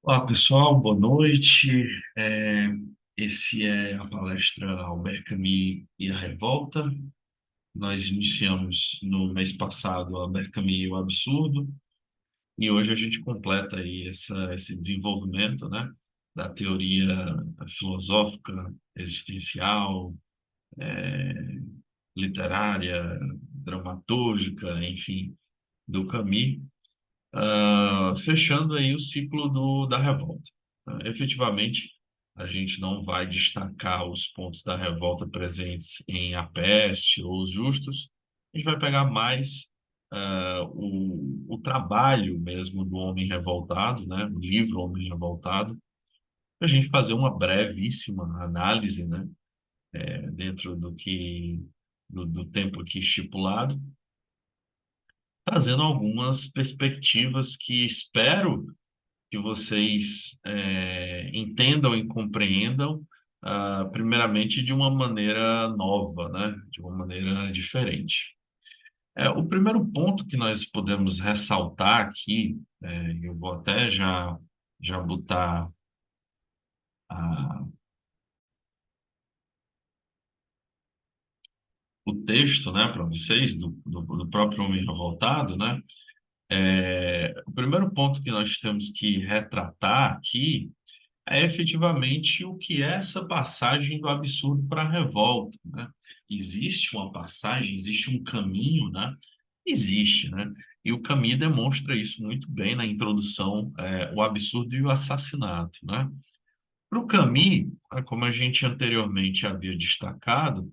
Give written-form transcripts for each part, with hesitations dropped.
Olá, pessoal, boa noite. É, Esse é a palestra Albert Camus e a Revolta. Nós iniciamos no mês passado Albert Camus e o Absurdo, e hoje a gente completa aí esse desenvolvimento, né, da teoria filosófica, existencial, literária, dramatúrgica, enfim, do Camus, fechando aí o ciclo da revolta. Efetivamente, a gente não vai destacar os pontos da revolta presentes em A Peste ou Os Justos, a gente vai pegar mais o trabalho mesmo do Homem Revoltado, né? O livro Homem Revoltado, para a gente fazer uma brevíssima análise, né? Dentro do tempo aqui estipulado, trazendo algumas perspectivas que espero que vocês entendam e compreendam, primeiramente de uma maneira nova, né? De uma maneira diferente. O primeiro ponto que nós podemos ressaltar aqui, eu vou até já botar ah, o texto, né, para vocês, do próprio Homem Revoltado, né? O primeiro ponto que nós temos que retratar aqui é efetivamente o que é essa passagem do absurdo para a revolta, né? Existe uma passagem, existe um caminho, né? Existe, né? E o Camus demonstra isso muito bem na introdução, o absurdo e o assassinato, né? Para o Camus, como a gente anteriormente havia destacado,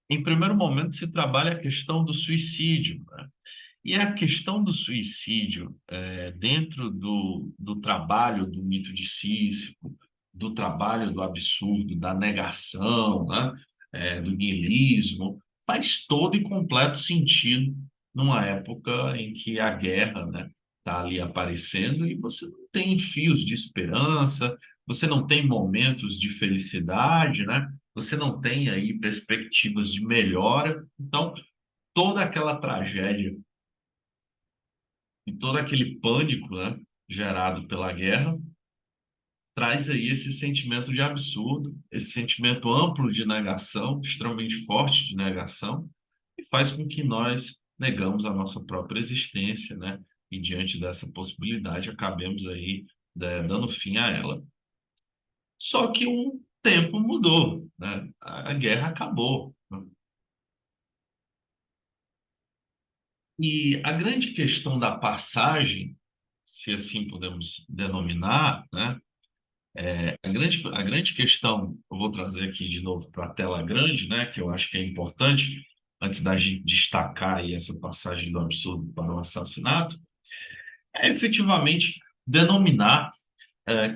em primeiro momento se trabalha a questão do suicídio, né? E a questão do suicídio, dentro do trabalho do mito de Sísifo, do trabalho do absurdo, da negação, né, do niilismo, faz todo e completo sentido numa época em que a guerra, né, está ali aparecendo e você não tem fios de esperança, você não tem momentos de felicidade, né? Você não tem aí perspectivas de melhora. Então, toda aquela tragédia e todo aquele pânico, né, gerado pela guerra, traz aí esse sentimento de absurdo, esse sentimento amplo de negação, extremamente forte de negação, e faz com que nós negamos a nossa própria existência, né? E diante dessa possibilidade, acabemos aí, dando fim a ela. Só que o tempo mudou, né? A guerra acabou, né? E a grande questão da passagem, se assim podemos denominar, né? A grande questão, eu vou trazer aqui de novo para a tela grande, né, que eu acho que é importante, antes da gente destacar aí essa passagem do absurdo para o assassinato, é efetivamente denominar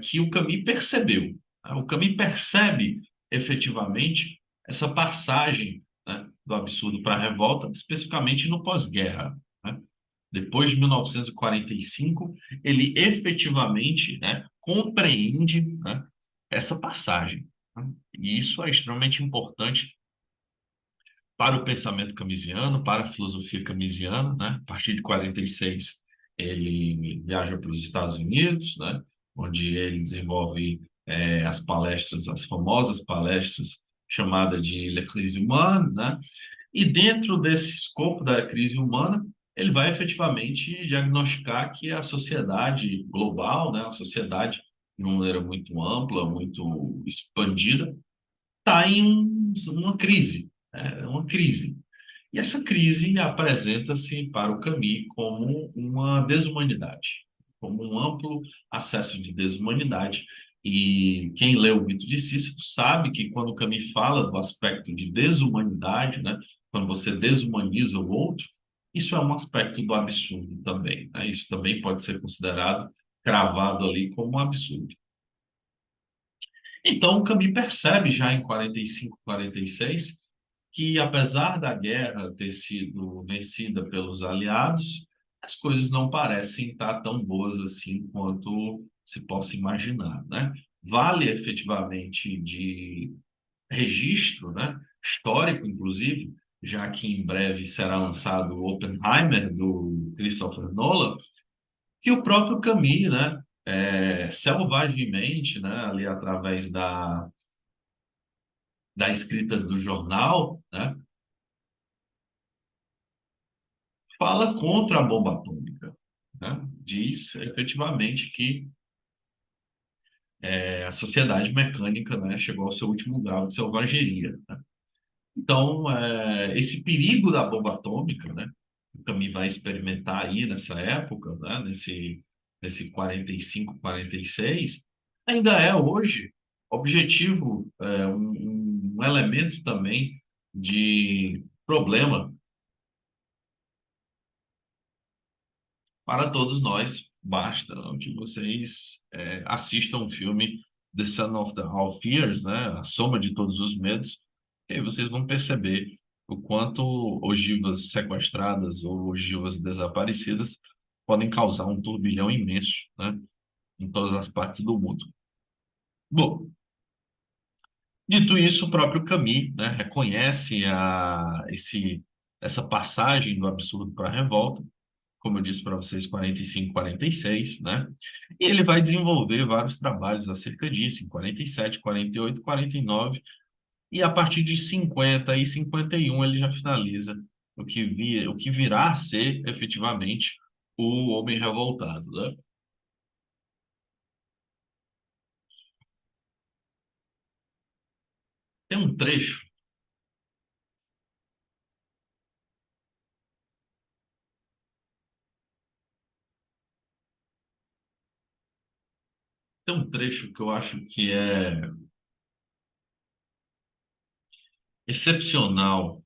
que o Camus percebeu. Né? O Camus percebe efetivamente essa passagem, né, do absurdo para a revolta, especificamente no pós-guerra. Né? Depois de 1945, ele efetivamente, né, compreende, né, essa passagem, né? E isso é extremamente importante para o pensamento camisiano, para a filosofia camisiana, né? A partir de 46, ele viaja para os Estados Unidos, né? Onde ele desenvolve as palestras, as famosas palestras chamadas de La Crise Humaine, né? E dentro desse escopo da crise humana, ele vai efetivamente diagnosticar que a sociedade global, né, a sociedade de uma maneira muito ampla, muito expandida, está em uma crise, uma crise. E essa crise apresenta-se para o Camus como uma desumanidade, como um amplo acesso de desumanidade. E quem lê o mito de Sísifo sabe que quando o Camus fala do aspecto de desumanidade, né, quando você desumaniza o outro, isso é um aspecto do absurdo também, né? Isso também pode ser considerado cravado ali como um absurdo. Então, o Camus percebe já em 45, 46, que apesar da guerra ter sido vencida pelos aliados, as coisas não parecem estar tão boas assim quanto se possa imaginar, né? Vale efetivamente de registro, né? Histórico, inclusive, já que em breve será lançado o Oppenheimer, do Christopher Nolan, que o próprio Camus, né, selvagemente, né, ali através da escrita do jornal, né, fala contra a bomba atômica, né? Diz efetivamente que a sociedade mecânica, né, chegou ao seu último grau de selvageria, né? Então, esse perigo da bomba atômica, né, que o Camus vai experimentar aí nessa época, né, nesse 45, 46, ainda é hoje objetivo, um elemento também de problema para todos nós. Basta que vocês assistam o filme The Sum of the All Fears, né, a soma de todos os medos, e aí vocês vão perceber o quanto ogivas sequestradas ou ogivas desaparecidas podem causar um turbilhão imenso, né, em todas as partes do mundo. Bom, dito isso, o próprio Camus, né, reconhece essa passagem do absurdo para a revolta, como eu disse para vocês, 45, 46, né? E ele vai desenvolver vários trabalhos acerca disso, em 47, 48, 49, e a partir de 50 e 51 ele já finaliza o que virá a ser efetivamente o Homem Revoltado, né? Tem um trecho, tem um trecho que eu acho que é excepcional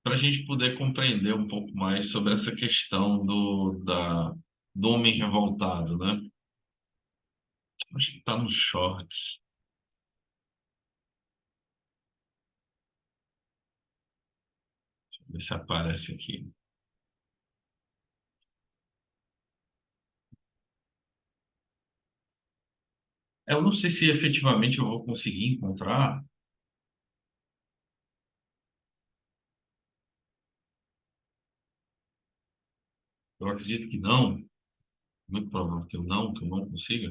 para a gente poder compreender um pouco mais sobre essa questão do homem revoltado, né? Acho que está nos shorts. Ver se aparece aqui. Eu não sei se efetivamente eu vou conseguir encontrar. Eu acredito que não. Muito provável que eu não consiga.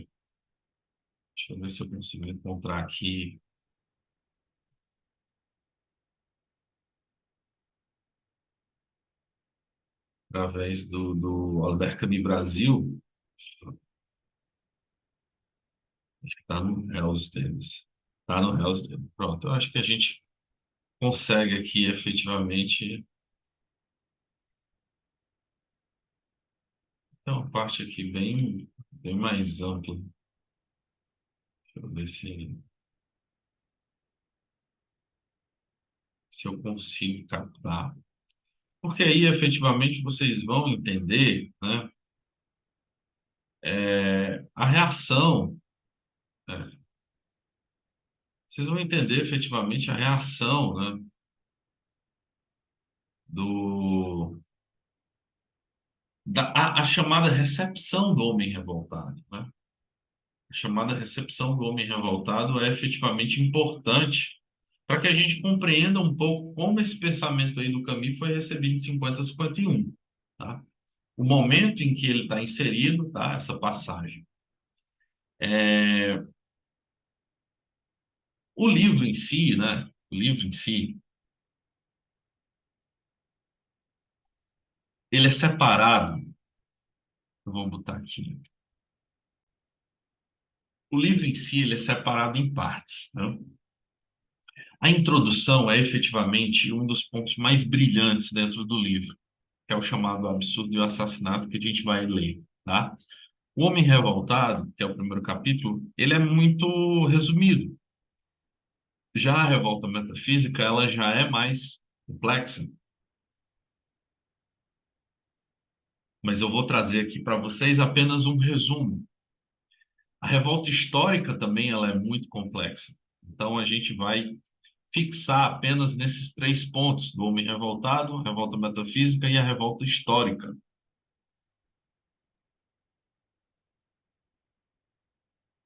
Deixa eu ver se eu consigo encontrar aqui através do Albert Camus Brasil. Acho que está no Hells deles. Está no Hells deles. Pronto, eu acho que a gente consegue aqui efetivamente. Tem uma parte aqui bem mais ampla. Deixa eu ver se eu consigo captar. Porque aí, efetivamente, vocês vão entender, né, a reação, né, vocês vão entender efetivamente a reação, né, do, a chamada recepção do homem revoltado, né? A chamada recepção do homem revoltado é efetivamente importante para que a gente compreenda um pouco como esse pensamento aí do Camus foi recebido em 50 a 51, tá? O momento em que ele está inserido, tá? Essa passagem. É, o livro em si, né? O livro em si, ele é separado. Vamos botar aqui. O livro em si, ele é separado em partes, né? A introdução é efetivamente um dos pontos mais brilhantes dentro do livro, que é o chamado Absurdo e o Assassinato, que a gente vai ler, tá? O Homem Revoltado, que é o primeiro capítulo, ele é muito resumido. Já a Revolta Metafísica, ela já é mais complexa, mas eu vou trazer aqui para vocês apenas um resumo. A revolta histórica também ela é muito complexa. Então a gente vai fixar apenas nesses três pontos do homem revoltado, a revolta metafísica e a revolta histórica.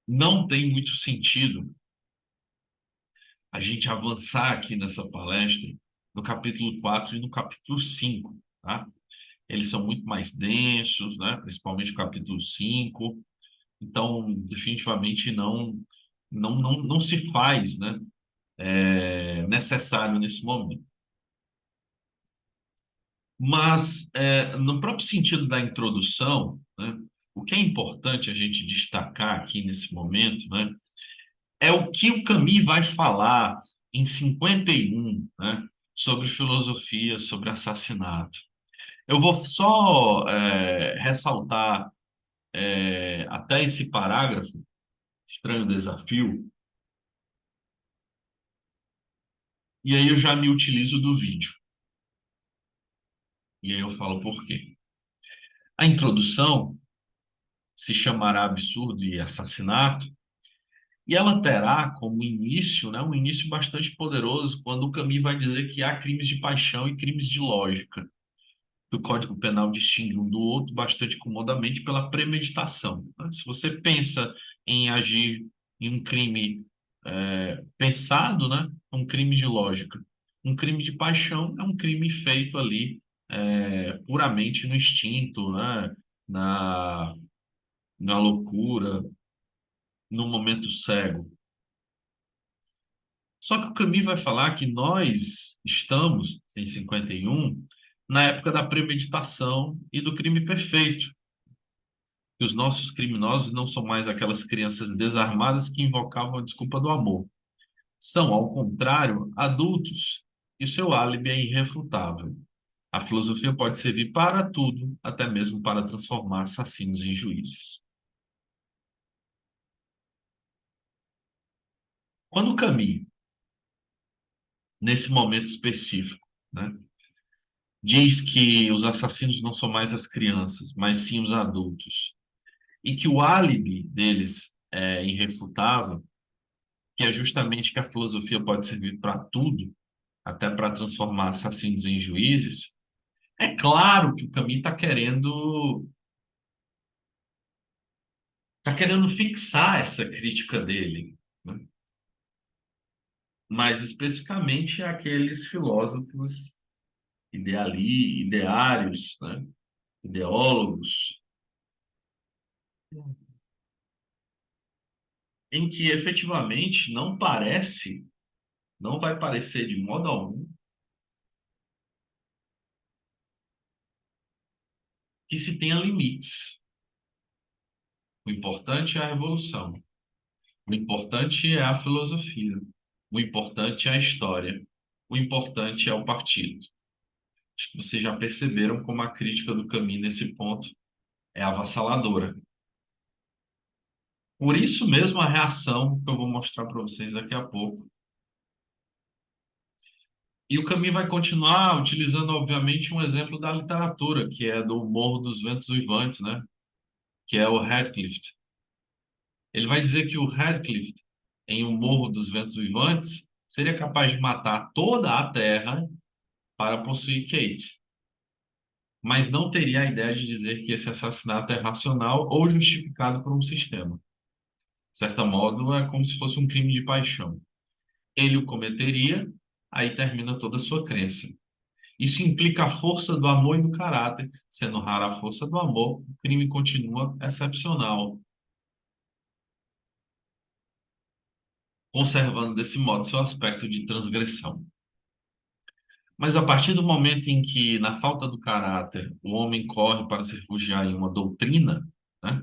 Não tem muito sentido a gente avançar aqui nessa palestra, no capítulo 4 e no capítulo 5, tá? Eles são muito mais densos, né? Principalmente o capítulo 5. Então, definitivamente não se faz, né? Necessário nesse momento. Mas, no próprio sentido da introdução, né? O que é importante a gente destacar aqui nesse momento, né? É o que o Camus vai falar em 51, né? Sobre filosofia, sobre assassinato. Eu vou só ressaltar até esse parágrafo, Estranho Desafio, e aí eu já me utilizo do vídeo. E aí eu falo por quê. A introdução se chamará Absurdo e Assassinato, e ela terá como início, né, um início bastante poderoso, quando o Camus vai dizer que há crimes de paixão e crimes de lógica. Que o Código Penal distingue um do outro bastante comodamente pela premeditação, né? Se você pensa em agir em um crime pensado, né, é um crime de lógica. Um crime de paixão é um crime feito ali puramente no instinto, né, na, na loucura, no momento cego. Só que o Camus vai falar que nós estamos, em 51, na época da premeditação e do crime perfeito. Que os nossos criminosos não são mais aquelas crianças desarmadas que invocavam a desculpa do amor. São, ao contrário, adultos, e o seu álibi é irrefutável. A filosofia pode servir para tudo, até mesmo para transformar assassinos em juízes. Quando Camus, nesse momento específico, né, diz que os assassinos não são mais as crianças, mas sim os adultos, e que o álibi deles é irrefutável, que é justamente que a filosofia pode servir para tudo, até para transformar assassinos em juízes, é claro que o Camus tá querendo fixar essa crítica dele, né? Mais especificamente aqueles filósofos ideários, né? Ideólogos, em que efetivamente não vai parecer de modo algum que se tenha limites. O importante é a revolução. O importante é a filosofia. O importante é a história. O importante é o partido. Acho que vocês já perceberam como a crítica do Camus nesse ponto é avassaladora. Por isso mesmo a reação que eu vou mostrar para vocês daqui a pouco. E o Camus vai continuar utilizando, obviamente, um exemplo da literatura, que é do Morro dos Ventos Uivantes, né? Que é o Radcliffe. Ele vai dizer que o Radcliffe, em O Morro dos Ventos Uivantes, seria capaz de matar toda a Terra para possuir Kate, mas não teria a ideia de dizer que esse assassinato é racional ou justificado por um sistema. De certo modo, é como se fosse um crime de paixão. Ele o cometeria, aí termina toda a sua crença. Isso implica a força do amor e do caráter. Sendo rara a força do amor, o crime continua excepcional, conservando desse modo seu aspecto de transgressão. Mas a partir do momento em que, na falta do caráter, o homem corre para se refugiar em uma doutrina, né?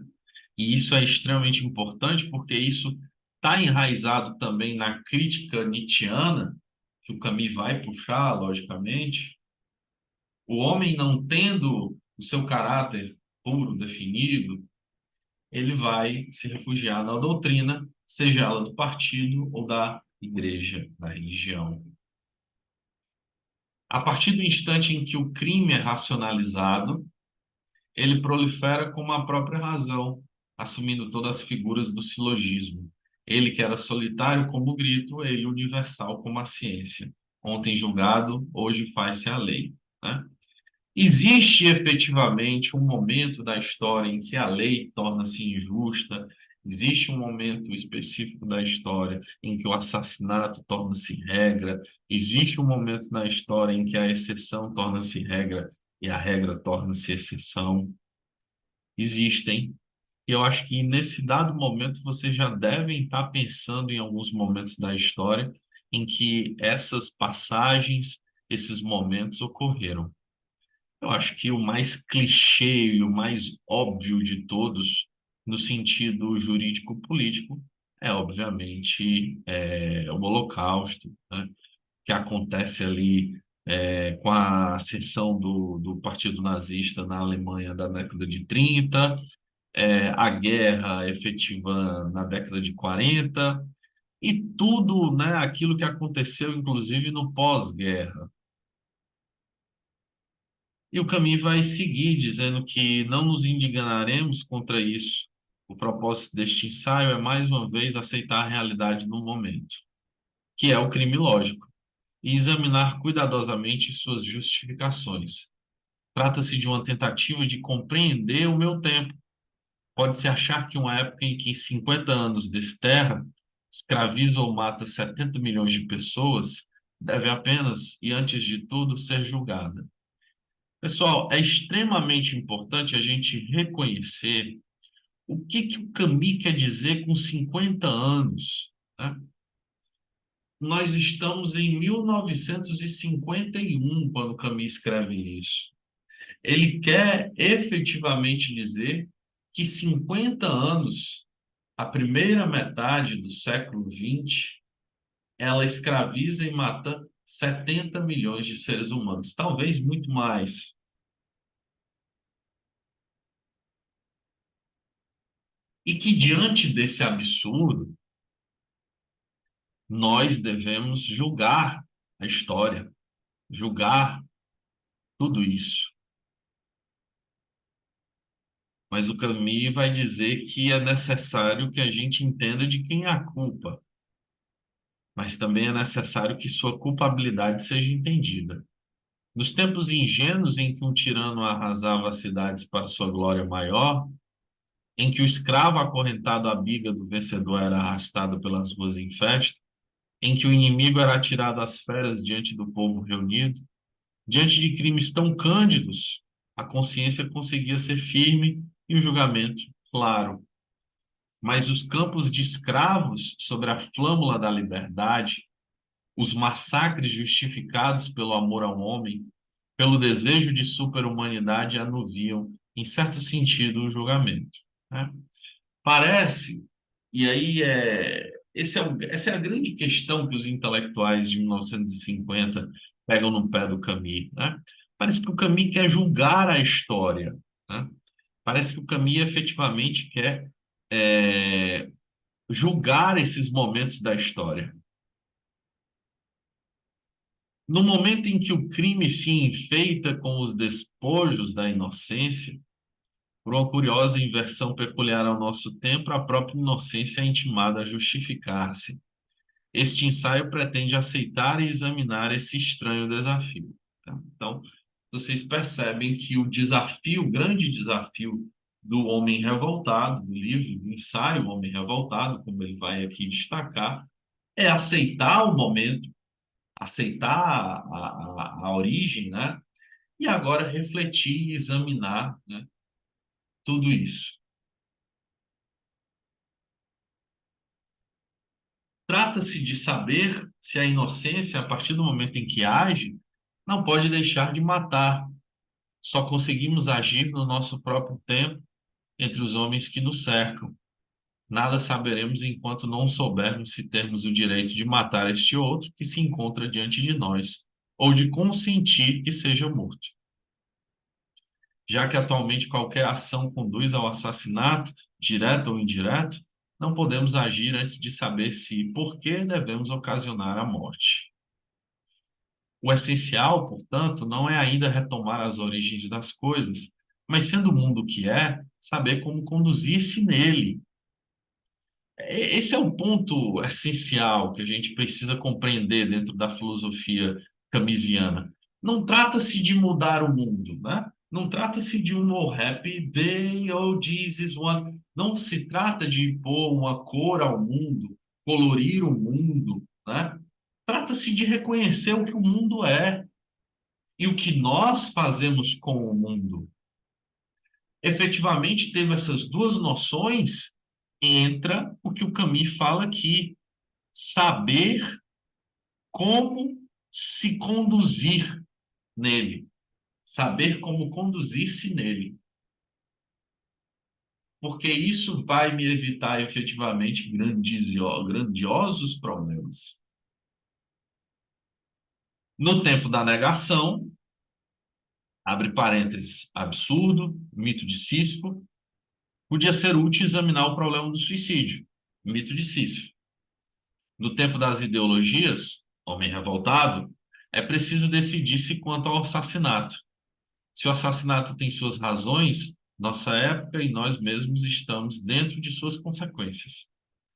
E isso é extremamente importante porque isso está enraizado também na crítica nietzschiana, que o Camus vai puxar, logicamente. O homem não tendo o seu caráter puro, definido, ele vai se refugiar na doutrina, seja ela do partido ou da igreja, da religião. A partir do instante em que o crime é racionalizado, ele prolifera como a própria razão, assumindo todas as figuras do silogismo. Ele que era solitário como o grito, ele universal como a ciência. Ontem julgado, hoje faz-se a lei, né? Existe efetivamente um momento da história em que a lei torna-se injusta, Existe um momento específico da história em que o assassinato torna-se regra, existe um momento na história em que a exceção torna-se regra e a regra torna-se exceção. Existem. E eu acho que nesse dado momento vocês já devem estar pensando em alguns momentos da história em que essas passagens, esses momentos ocorreram. Eu acho que o mais clichê e o mais óbvio de todos, no sentido jurídico-político, é obviamente o Holocausto, né? Que acontece ali com a ascensão do Partido Nazista na Alemanha da década de 30, a guerra efetiva na década de 40 e tudo, né, aquilo que aconteceu, inclusive, no pós-guerra. E o Camus vai seguir dizendo que não nos indignaremos contra isso. O propósito deste ensaio é, mais uma vez, aceitar a realidade no momento, que é o crime lógico, e examinar cuidadosamente suas justificações. Trata-se de uma tentativa de compreender o meu tempo. Pode-se achar que uma época em que 50 anos desterra, escraviza ou mata 70 milhões de pessoas, deve apenas, e antes de tudo, ser julgada. Pessoal, é extremamente importante a gente reconhecer o que o Camus quer dizer com 50 anos, né? Nós estamos em 1951 quando Camus escreve isso. Ele quer efetivamente dizer que 50 anos, a primeira metade do século XX, ela escraviza e mata 70 milhões de seres humanos, talvez muito mais. E que diante desse absurdo, nós devemos julgar a história, julgar tudo isso. Mas o Camus vai dizer que é necessário que a gente entenda de quem é a culpa, mas também é necessário que sua culpabilidade seja entendida. Nos tempos ingênuos em que um tirano arrasava as cidades para sua glória maior, em que o escravo acorrentado à biga do vencedor era arrastado pelas ruas em festa, em que o inimigo era atirado às feras diante do povo reunido, diante de crimes tão cândidos, a consciência conseguia ser firme e o julgamento claro. Mas os campos de escravos sobre a flâmula da liberdade, os massacres justificados pelo amor ao homem, pelo desejo de superhumanidade, anuviam, em certo sentido, o julgamento, né? Parece, e aí essa é a grande questão que os intelectuais de 1950 pegam no pé do Camus, né? Parece que o Camus quer julgar a história, né? Parece que o Camus efetivamente quer é, julgar esses momentos da história. No momento em que o crime se enfeita com os despojos da inocência, por uma curiosa inversão peculiar ao nosso tempo, a própria inocência é intimada a justificar-se. Este ensaio pretende aceitar e examinar esse estranho desafio, tá? Então, vocês percebem que o desafio, o grande desafio do homem revoltado, do livro, do ensaio Homem Revoltado, como ele vai aqui destacar, é aceitar o momento, aceitar a origem, né? E agora refletir e examinar, né, tudo isso. Trata-se de saber se a inocência, a partir do momento em que age, não pode deixar de matar. Só conseguimos agir no nosso próprio tempo entre os homens que nos cercam. Nada saberemos enquanto não soubermos se temos o direito de matar este outro que se encontra diante de nós, ou de consentir que seja morto. Já que atualmente qualquer ação conduz ao assassinato, direto ou indireto, não podemos agir antes de saber se e por que devemos ocasionar a morte. O essencial, portanto, não é ainda retomar as origens das coisas, mas sendo o mundo o que é, saber como conduzir-se nele. Esse é o ponto essencial que a gente precisa compreender dentro da filosofia camisiana. Não trata-se de mudar o mundo, né? Não trata-se de um oh, happy day, oh Jesus one. Não se trata de impor uma cor ao mundo, colorir o mundo, né? Trata-se de reconhecer o que o mundo é e o que nós fazemos com o mundo. Efetivamente, tendo essas duas noções, entra o que o Camus fala aqui: saber como se conduzir nele, saber como conduzir-se nele. Porque isso vai me evitar efetivamente grandiosos problemas. No tempo da negação, abre parênteses, absurdo, mito de Sísifo, podia ser útil examinar o problema do suicídio, mito de Sísifo. No tempo das ideologias, homem revoltado, é preciso decidir-se quanto ao assassinato. Se o assassinato tem suas razões, nossa época e nós mesmos estamos dentro de suas consequências.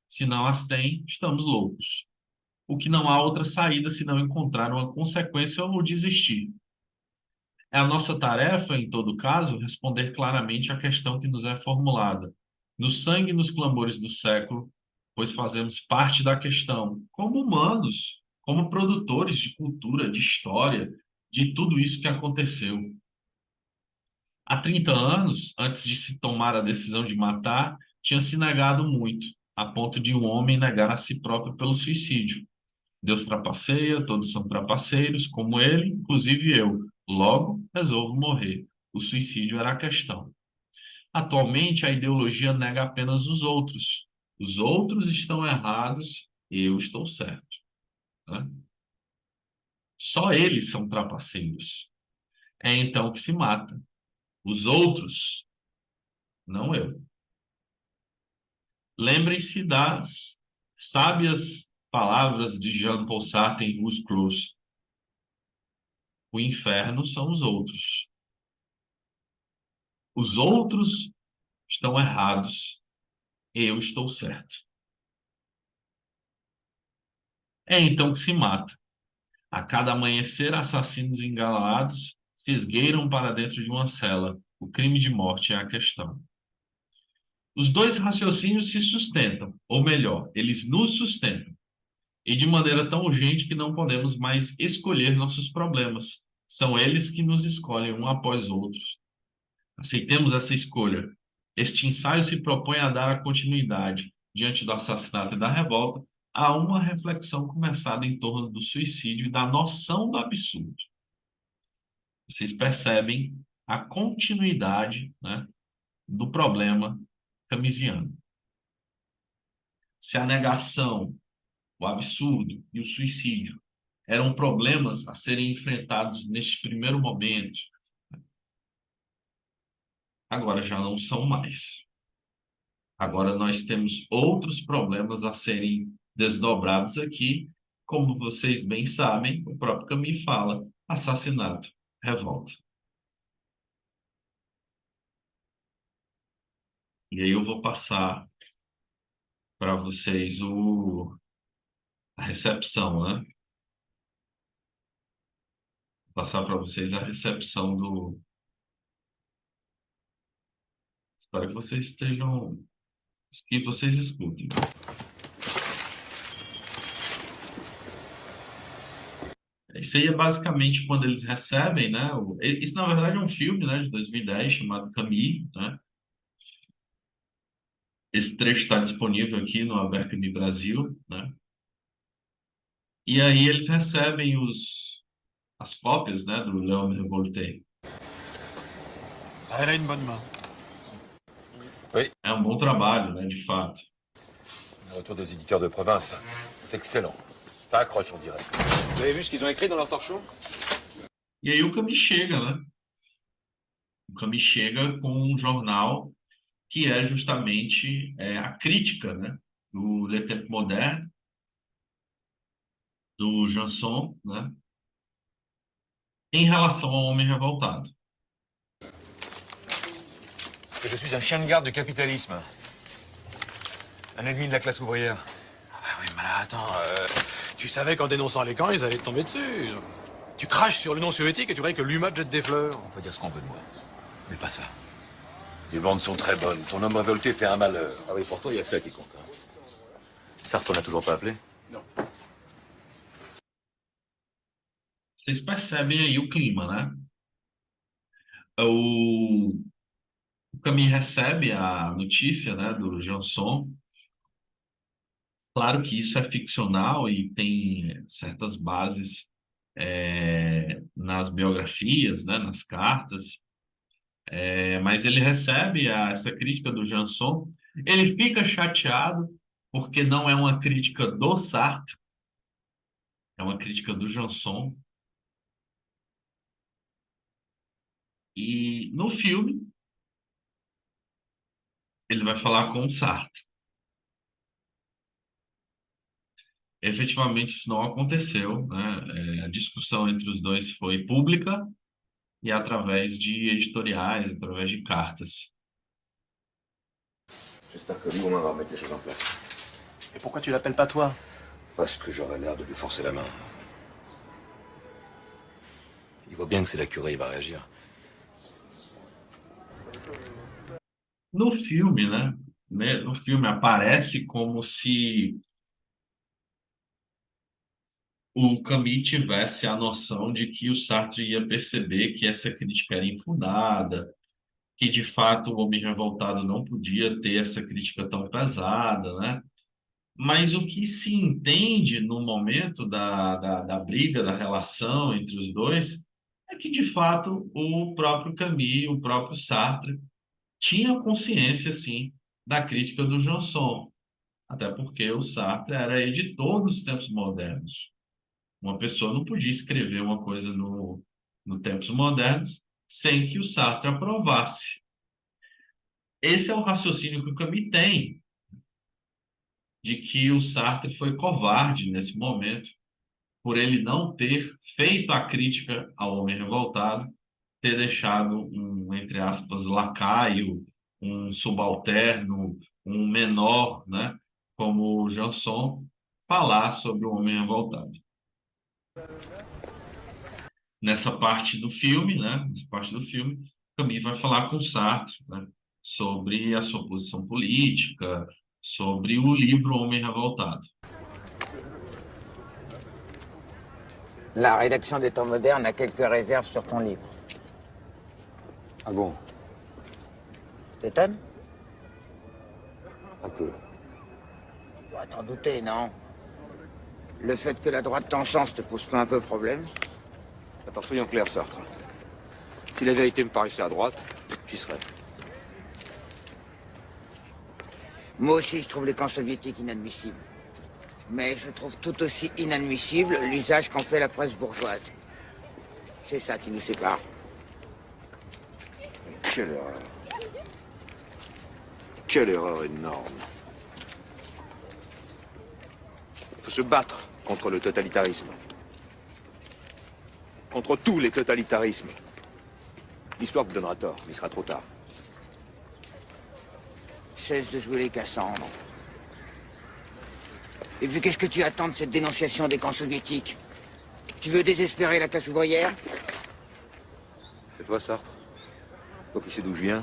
Se não as tem, estamos loucos. O que não há outra saída senão encontrar uma consequência ou desistir. É a nossa tarefa, em todo caso, responder claramente à questão que nos é formulada, no sangue e nos clamores do século, pois fazemos parte da questão, como humanos, como produtores de cultura, de história, de tudo isso que aconteceu. Há 30 anos, antes de se tomar a decisão de matar, tinha se negado muito, a ponto de um homem negar a si próprio pelo suicídio. Deus trapaceia, todos são trapaceiros, como ele, inclusive eu. Logo, resolvo morrer. O suicídio era a questão. Atualmente, a ideologia nega apenas os outros. Os outros estão errados, eu estou certo. Né? Só eles são trapaceiros. É então que se mata. Os outros, não eu. Lembrem-se das sábias palavras de Jean-Paul Sartre em Os Clous. O inferno são os outros. Os outros estão errados. Eu estou certo. É então que se mata. A cada amanhecer, assassinos engalados se esgueiram para dentro de uma cela. O crime de morte é a questão. Os dois raciocínios se sustentam, ou melhor, eles nos sustentam, e de maneira tão urgente que não podemos mais escolher nossos problemas. São eles que nos escolhem um após outros. Aceitemos essa escolha. Este ensaio se propõe a dar a continuidade, diante do assassinato e da revolta, a uma reflexão começada em torno do suicídio e da noção do absurdo. Vocês percebem a continuidade, né, do problema camisiano. Se a negação, o absurdo e o suicídio eram problemas a serem enfrentados neste primeiro momento, agora já não são mais. Agora nós temos outros problemas a serem desdobrados aqui, como vocês bem sabem, o próprio Camus fala, assassinato, revolta. E aí eu vou passar para vocês a recepção, né? Vou passar para vocês a recepção do... Espero que vocês estejam... que vocês escutem. Isso aí é basicamente quando eles recebem, né? Isso, na verdade, é um filme, né, de 2010 chamado Camus, né? Esse trecho está disponível aqui no Abercrombie Brasil, né? E aí eles recebem as cópias, né, do Léon Revolté. Elle a une bonne main. Oui, É um bom trabalho, né, de fato. le retour des éditeurs de province. C'est excellent. Ça accroche, on dirait. Vous avez vu ce qu'ils ont écrit dans leur torchon? E aí o Camus chega, né? O Camus chega com um jornal que é justamente a crítica, né, do Le Temps Moderne, do Janson, né, em relação ao homem revoltado. Je suis un chien de garde du capitalisme. Un ennemi de la classe ouvrière. Ah bah oui, mais là, attends, tu savais qu'en dénonçant les camps, ils allaient te tomber dessus. Tu craches sur l'Union soviétique et tu croyais que l'UMA te jette des fleurs. On peut dire ce qu'on veut de moi, mais pas ça. Les ventes sont très bonnes. Ton homme révolté fait un malheur. Ah oui, pour toi, il y a que ça qui compte. Hein. Sartre n'a toujours pas appelé? Vocês percebem aí o clima, né? O Camille recebe a notícia, né, do Janson. Claro que isso é ficcional e tem certas bases nas biografias, né, nas cartas. Mas ele recebe essa crítica do Janson. Ele fica chateado porque não é uma crítica do Sartre, é uma crítica do Janson. E no filme ele vai falar com o Sartre. Efetivamente isso não aconteceu, né? A discussão entre os dois foi pública e através de editoriais, através de cartas. J'espère que lui, au moins, va remettre les choses en place. Et pourquoi tu l'appelles pas toi? Parce que j'aurais l'air de lui forcer la main. Il voit bien que c'est la curée, il va réagir. No filme, né? No filme aparece como se o Camus tivesse a noção de que o Sartre ia perceber que essa crítica era infundada, que de fato o Homem Revoltado não podia ter essa crítica tão pesada, né? Mas o que se entende no momento da briga, da relação entre os dois, é que de fato o próprio Camus, o próprio Sartre, tinha consciência, sim, da crítica do Janson, até porque o Sartre era editor dos tempos modernos. Uma pessoa não podia escrever uma coisa no Tempos Modernos sem que o Sartre aprovasse. Esse é o raciocínio que o Camus tem, de que o Sartre foi covarde nesse momento, por ele não ter feito a crítica ao Homem Revoltado, ter deixado um, entre aspas, lacaio, um subalterno, um menor, né, como o Janson, falar sobre o Homem Revoltado. Nessa parte do filme, né? Nessa parte do filme, Camus vai falar com Sartre, né, sobre a sua posição política, sobre o livro Homem Revoltado. La rédaction des temps modernes a quelques réserves sur ton livre. Ah bon? T'étonnes? Un peu. Tu dois t'en douter, non? Le fait que la droite t'encense te pose pas un peu problème? Attends, soyons clairs, Sartre. Si la vérité me paraissait à droite, j'y serais. Moi aussi, je trouve les camps soviétiques inadmissibles. Mais je trouve tout aussi inadmissible l'usage qu'en fait la presse bourgeoise. C'est ça qui nous sépare. Quelle erreur. Quelle erreur énorme. Il faut se battre contre le totalitarisme. Contre tous les totalitarismes. L'histoire vous donnera tort, mais il sera trop tard. Cesse de jouer les Cassandres. Et puis qu'est-ce que tu attends de cette dénonciation des camps soviétiques? Tu veux désespérer la classe ouvrière? C'est toi, Sartre? Toi qui sais d'où je viens,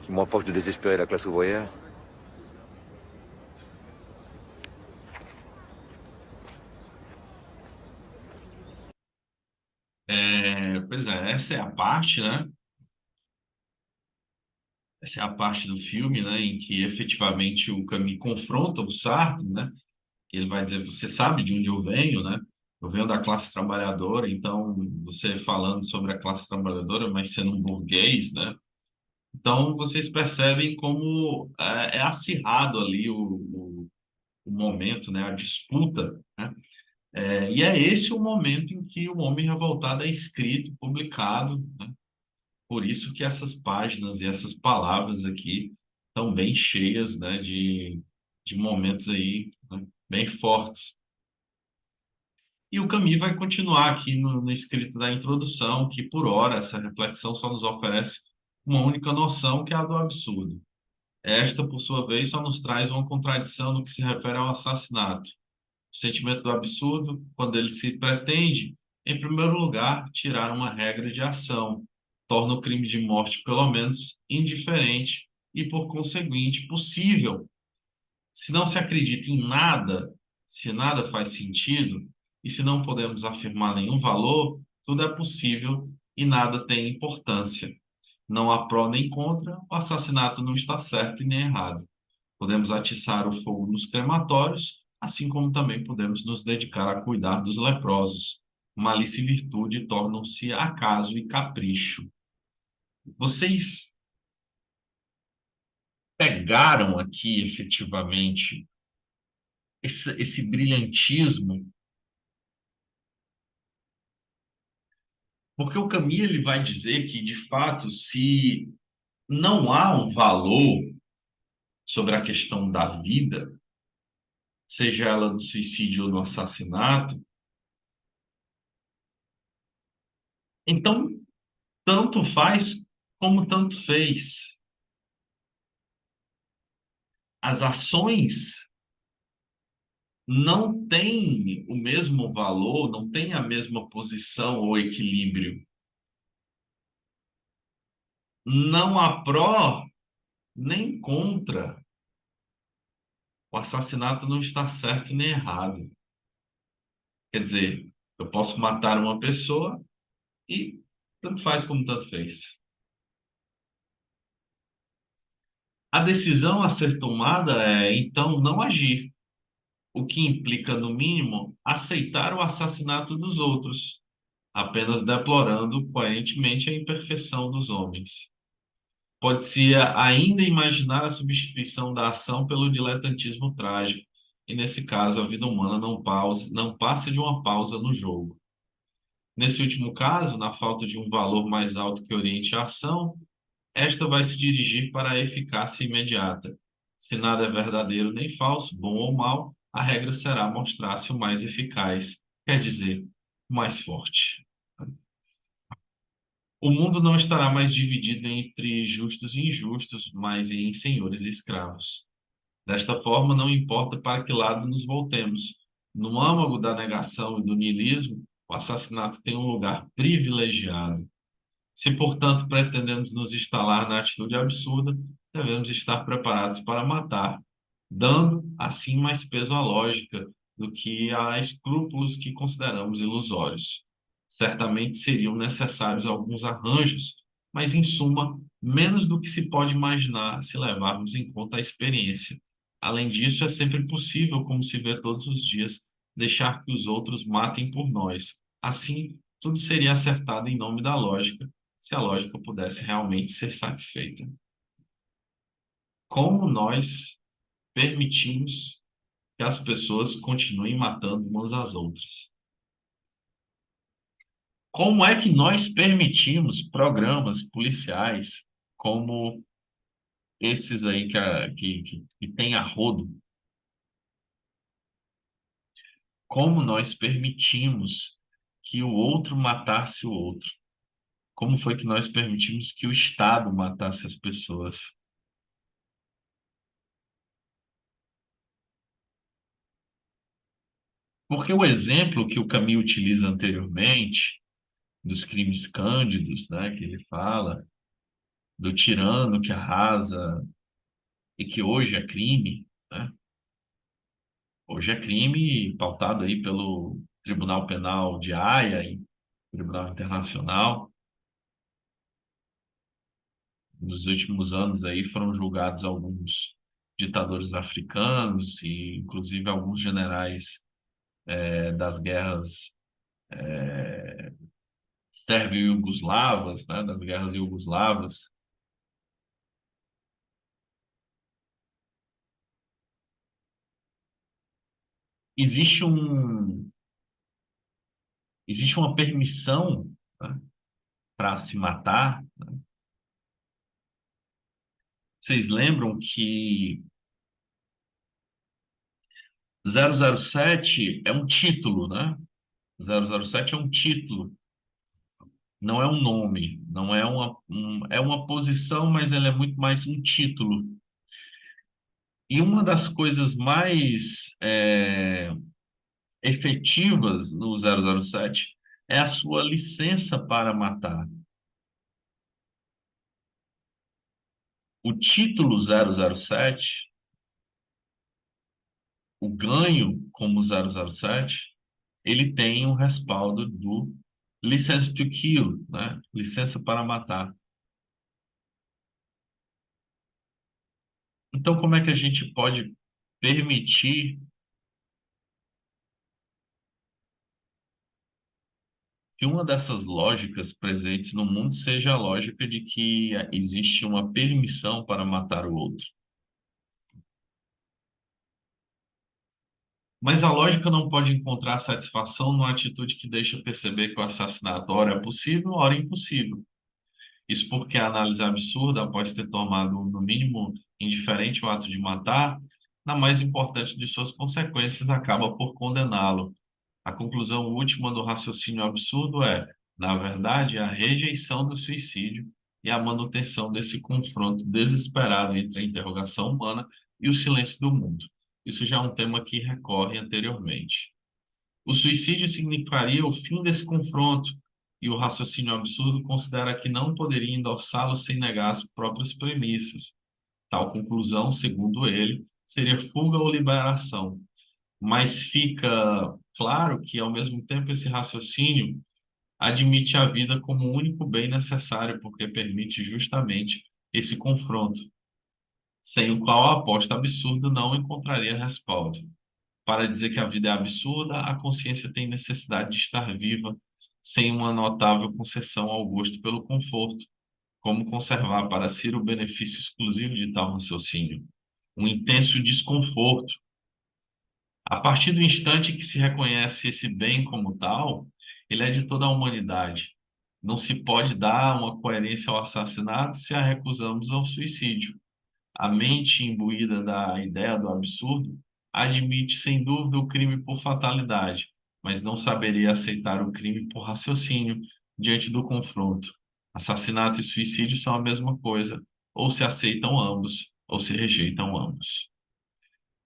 qui m'empêche de désespérer la classe ouvrière? Pois é, essa é a parte, né? Essa é a parte do filme, né, em que efetivamente o Camus confronta o Sartre, né? Ele vai dizer, você sabe de onde eu venho, né? Eu venho da classe trabalhadora, então você falando sobre a classe trabalhadora, mas sendo um burguês, né? Então vocês percebem como é acirrado ali o momento, né? A disputa, né? E é esse o momento em que o Homem Revoltado é escrito, publicado, né? Por isso que essas páginas e essas palavras aqui estão bem cheias, né, de momentos aí, né, bem fortes. E o Camus vai continuar aqui no escrito da introdução, que por hora essa reflexão só nos oferece uma única noção, que é a do absurdo. Esta, por sua vez, só nos traz uma contradição no que se refere ao assassinato. O sentimento do absurdo, quando ele se pretende, em primeiro lugar, tirar uma regra de ação, torna o crime de morte, pelo menos, indiferente e, por conseguinte, possível. Se não se acredita em nada, se nada faz sentido, e se não podemos afirmar nenhum valor, tudo é possível e nada tem importância. Não há pró nem contra, o assassinato não está certo e nem errado. Podemos atiçar o fogo nos crematórios, assim como também podemos nos dedicar a cuidar dos leprosos. Malícia e virtude tornam-se acaso e capricho. Vocês pegaram aqui efetivamente esse brilhantismo, porque o Camus ele vai dizer que, de fato, se não há um valor sobre a questão da vida, seja ela do suicídio ou do assassinato, então tanto faz como tanto fez. As ações não têm o mesmo valor, não têm a mesma posição ou equilíbrio. Não há pró nem contra. O assassinato não está certo nem errado. Quer dizer, eu posso matar uma pessoa e tanto faz como tanto fez. A decisão a ser tomada é, então, não agir, o que implica, no mínimo, aceitar o assassinato dos outros, apenas deplorando coerentemente a imperfeição dos homens. Pode-se ainda imaginar a substituição da ação pelo diletantismo trágico, e nesse caso a vida humana não passa de uma pausa no jogo. Nesse último caso, na falta de um valor mais alto que oriente a ação, esta vai se dirigir para a eficácia imediata. Se nada é verdadeiro nem falso, bom ou mal, a regra será mostrar-se o mais eficaz, quer dizer, o mais forte. O mundo não estará mais dividido entre justos e injustos, mas em senhores e escravos. Desta forma, não importa para que lado nos voltemos. No âmago da negação e do niilismo, o assassinato tem um lugar privilegiado. Se, portanto, pretendemos nos instalar na atitude absurda, devemos estar preparados para matar, dando, assim, mais peso à lógica do que a escrúpulos que consideramos ilusórios. Certamente seriam necessários alguns arranjos, mas, em suma, menos do que se pode imaginar se levarmos em conta a experiência. Além disso, é sempre possível, como se vê todos os dias, deixar que os outros matem por nós. Assim, tudo seria acertado em nome da lógica, se a lógica pudesse realmente ser satisfeita. Como nós permitimos que as pessoas continuem matando umas às outras? Como é que nós permitimos programas policiais como esses aí que tem a rodo? Como nós permitimos que o outro matasse o outro? Como foi que nós permitimos que o Estado matasse as pessoas? Porque o exemplo que o Camus utiliza anteriormente, dos crimes cândidos, né, que ele fala, do tirano que arrasa e que hoje é crime, né? Hoje é crime pautado aí pelo Tribunal Penal de Haia, e Tribunal Internacional. Nos últimos anos aí foram julgados alguns ditadores africanos e inclusive alguns generais das guerras sérvio-iugoslavas, né, das guerras iugoslavas. Existe um, existe uma permissão, né, para se matar. Vocês lembram que 007 é um título, né? 007 é um título, não é um nome, não é é uma posição, mas ela é muito mais um título. E uma das coisas mais efetivas no 007 é a sua licença para matar. o título 007, o ganho como 007, ele tem um respaldo do License to Kill, né? Licença para matar. Então, como é que a gente pode permitir que uma dessas lógicas presentes no mundo seja a lógica de que existe uma permissão para matar o outro? Mas a lógica não pode encontrar satisfação numa atitude que deixa perceber que o assassinato ora é possível, ora é impossível. Isso porque a análise absurda, após ter tomado, no mínimo, indiferente o ato de matar, na mais importante de suas consequências, acaba por condená-lo. A conclusão última do raciocínio absurdo é, na verdade, a rejeição do suicídio e a manutenção desse confronto desesperado entre a interrogação humana e o silêncio do mundo. Isso já é um tema que recorre anteriormente. O suicídio significaria o fim desse confronto, e o raciocínio absurdo considera que não poderia endossá-lo sem negar as próprias premissas. Tal conclusão, segundo ele, seria fuga ou liberação. Mas fica claro que, ao mesmo tempo, esse raciocínio admite a vida como o único bem necessário, porque permite justamente esse confronto, sem o qual a aposta absurda não encontraria respaldo. Para dizer que a vida é absurda, a consciência tem necessidade de estar viva, sem uma notável concessão ao gosto pelo conforto, como conservar para si o benefício exclusivo de tal raciocínio, um intenso desconforto. A partir do instante que se reconhece esse bem como tal, ele é de toda a humanidade. Não se pode dar uma coerência ao assassinato se a recusamos ao suicídio. A mente imbuída da ideia do absurdo admite sem dúvida o crime por fatalidade, mas não saberia aceitar o crime por raciocínio diante do confronto. Assassinato e suicídio são a mesma coisa, ou se aceitam ambos, ou se rejeitam ambos.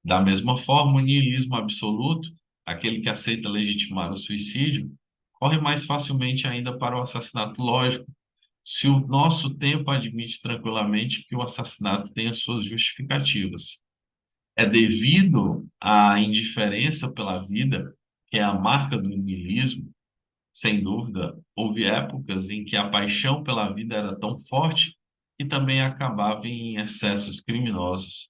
Da mesma forma, o niilismo absoluto, aquele que aceita legitimar o suicídio, corre mais facilmente ainda para o assassinato lógico, se o nosso tempo admite tranquilamente que o assassinato tenha suas justificativas. É devido à indiferença pela vida, que é a marca do niilismo, sem dúvida, houve épocas em que a paixão pela vida era tão forte que também acabava em excessos criminosos.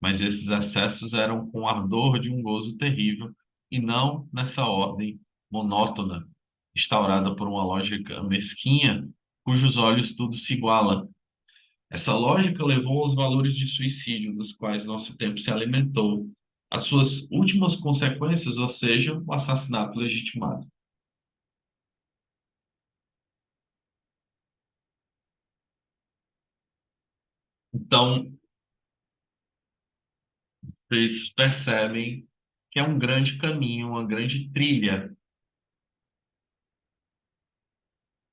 Mas esses excessos eram com ardor de um gozo terrível e não nessa ordem monótona, instaurada por uma lógica mesquinha, cujos olhos tudo se iguala. Essa lógica levou aos valores de suicídio dos quais nosso tempo se alimentou, as suas últimas consequências, ou seja, o assassinato legitimado. Então, vocês percebem que é um grande caminho, uma grande trilha,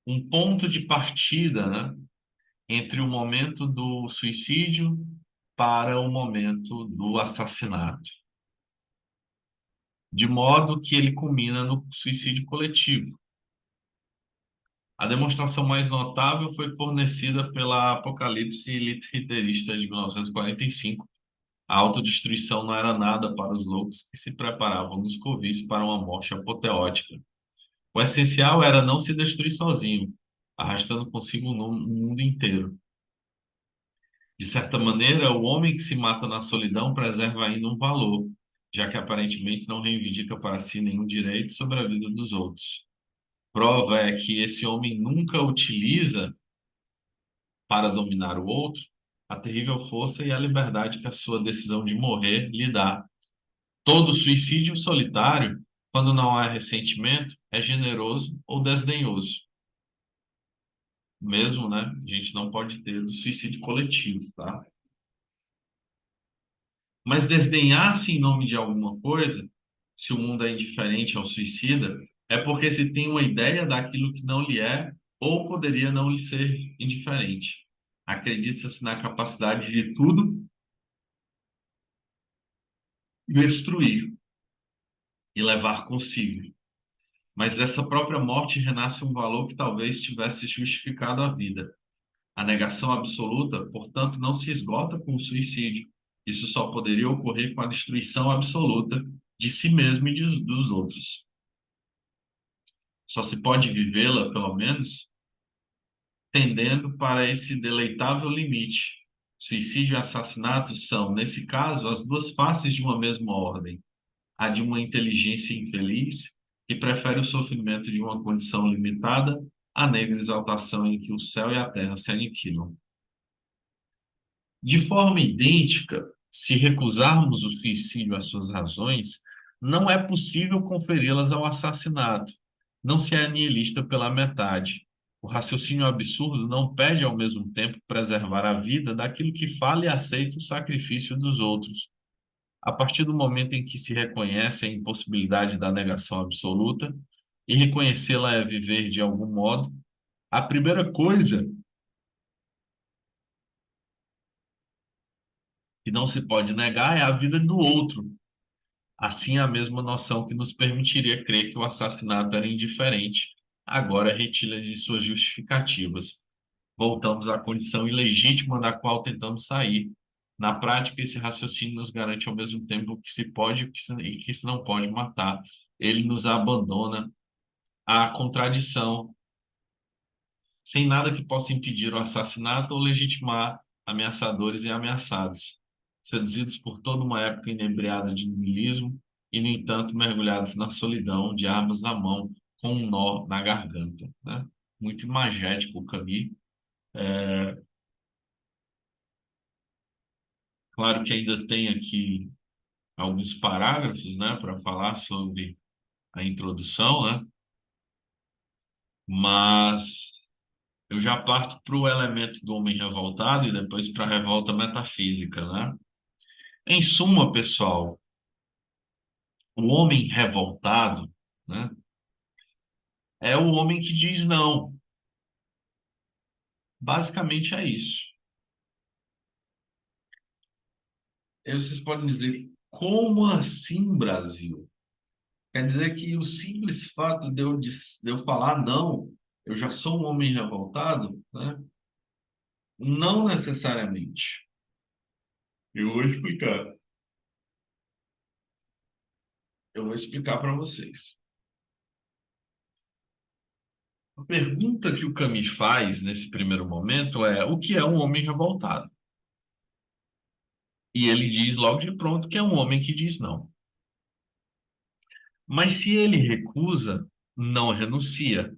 um ponto de partida, né, entre o momento do suicídio para o momento do assassinato, de modo que ele culmina no suicídio coletivo. A demonstração mais notável foi fornecida pela Apocalipse literista de 1945. A autodestruição não era nada para os loucos que se preparavam nos covis para uma morte apoteótica. O essencial era não se destruir sozinho, arrastando consigo o mundo inteiro. De certa maneira, o homem que se mata na solidão preserva ainda um valor, já que aparentemente não reivindica para si nenhum direito sobre a vida dos outros. Prova é que esse homem nunca utiliza para dominar o outro a terrível força e a liberdade que a sua decisão de morrer lhe dá. Todo suicídio solitário, quando não há ressentimento, é generoso ou desdenhoso. Mesmo, né? A gente não pode ter do suicídio coletivo, tá? Mas desdenhar-se em nome de alguma coisa, se o mundo é indiferente ao suicida, é porque se tem uma ideia daquilo que não lhe é ou poderia não lhe ser indiferente. Acredita-se na capacidade de tudo destruir e levar consigo. Mas dessa própria morte renasce um valor que talvez tivesse justificado a vida. A negação absoluta, portanto, não se esgota com o suicídio. Isso só poderia ocorrer com a destruição absoluta de si mesmo e dos outros. Só se pode vivê-la, pelo menos, tendendo para esse deleitável limite. Suicídio e assassinato são, nesse caso, as duas faces de uma mesma ordem. A de uma inteligência infeliz, que prefere o sofrimento de uma condição limitada à negra exaltação em que o céu e a terra se aniquilam. De forma idêntica, se recusarmos o suicídio às suas razões, não é possível conferi-las ao assassinato. Não se é nihilista pela metade. O raciocínio absurdo não pede ao mesmo tempo preservar a vida daquilo que fala e aceita o sacrifício dos outros. A partir do momento em que se reconhece a impossibilidade da negação absoluta, e reconhecê-la é viver de algum modo, a primeira coisa que não se pode negar é a vida do outro. Assim, a mesma noção que nos permitiria crer que o assassinato era indiferente, agora retira de suas justificativas. Voltamos à condição ilegítima da qual tentamos sair. Na prática, esse raciocínio nos garante ao mesmo tempo o que se pode e que se não pode matar. Ele nos abandona à contradição, sem nada que possa impedir o assassinato ou legitimar ameaçadores e ameaçados, seduzidos por toda uma época inebriada de niilismo e, no entanto, mergulhados na solidão, de armas na mão, com um nó na garganta, né? Muito imagético o Camus. Claro que ainda tem aqui alguns parágrafos, né, para falar sobre a introdução, né? Mas eu já parto para o elemento do homem revoltado e depois para a revolta metafísica, né? Em suma, pessoal, o homem revoltado, né, é o homem que diz não. Basicamente é isso. Aí vocês podem dizer, como assim, Brasil? Quer dizer que o simples fato de eu falar não, eu já sou um homem revoltado, né? Não necessariamente. Eu vou explicar. Eu vou explicar para vocês. A pergunta que o Camus faz nesse primeiro momento é: o que é um homem revoltado? E ele diz logo de pronto que é um homem que diz não. Mas se ele recusa, não renuncia.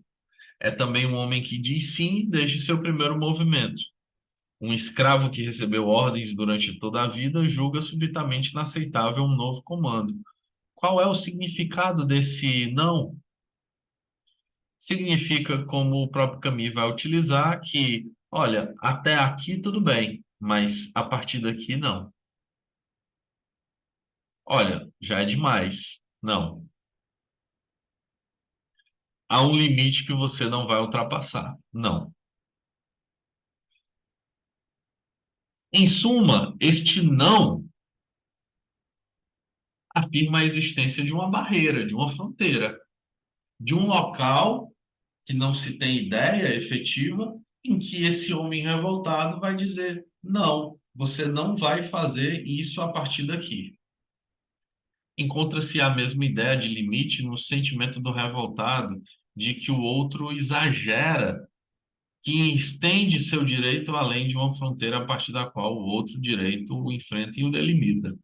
É também um homem que diz sim desde seu primeiro movimento. Um escravo que recebeu ordens durante toda a vida julga subitamente inaceitável um novo comando. Qual é o significado desse não? Significa, como o próprio Camus vai utilizar, que, olha, até aqui tudo bem, mas a partir daqui não. Olha, já é demais. Não. Há um limite que você não vai ultrapassar. Não. Em suma, este não afirma a existência de uma barreira, de uma fronteira, de um local que não se tem ideia efetiva em que esse homem revoltado vai dizer: não, você não vai fazer isso a partir daqui. Encontra-se a mesma ideia de limite no sentimento do revoltado, de que o outro exagera, que estende seu direito além de uma fronteira a partir da qual o outro direito o enfrenta e o delimita.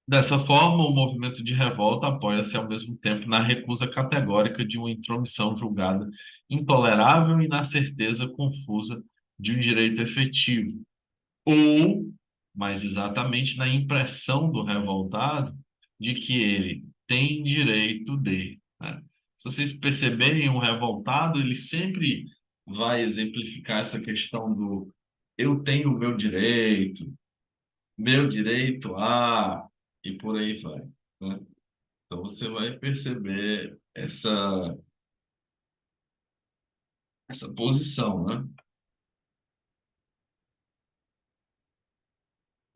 Dessa forma, o movimento de revolta apoia-se ao mesmo tempo na recusa categórica de uma intromissão julgada intolerável e na certeza confusa de um direito efetivo, ou, mais exatamente, na impressão do revoltado de que ele tem direito de, né? Se vocês perceberem, o revoltado, ele sempre vai exemplificar essa questão do eu tenho o meu direito a, e por aí vai, né? Então você vai perceber essa posição, né?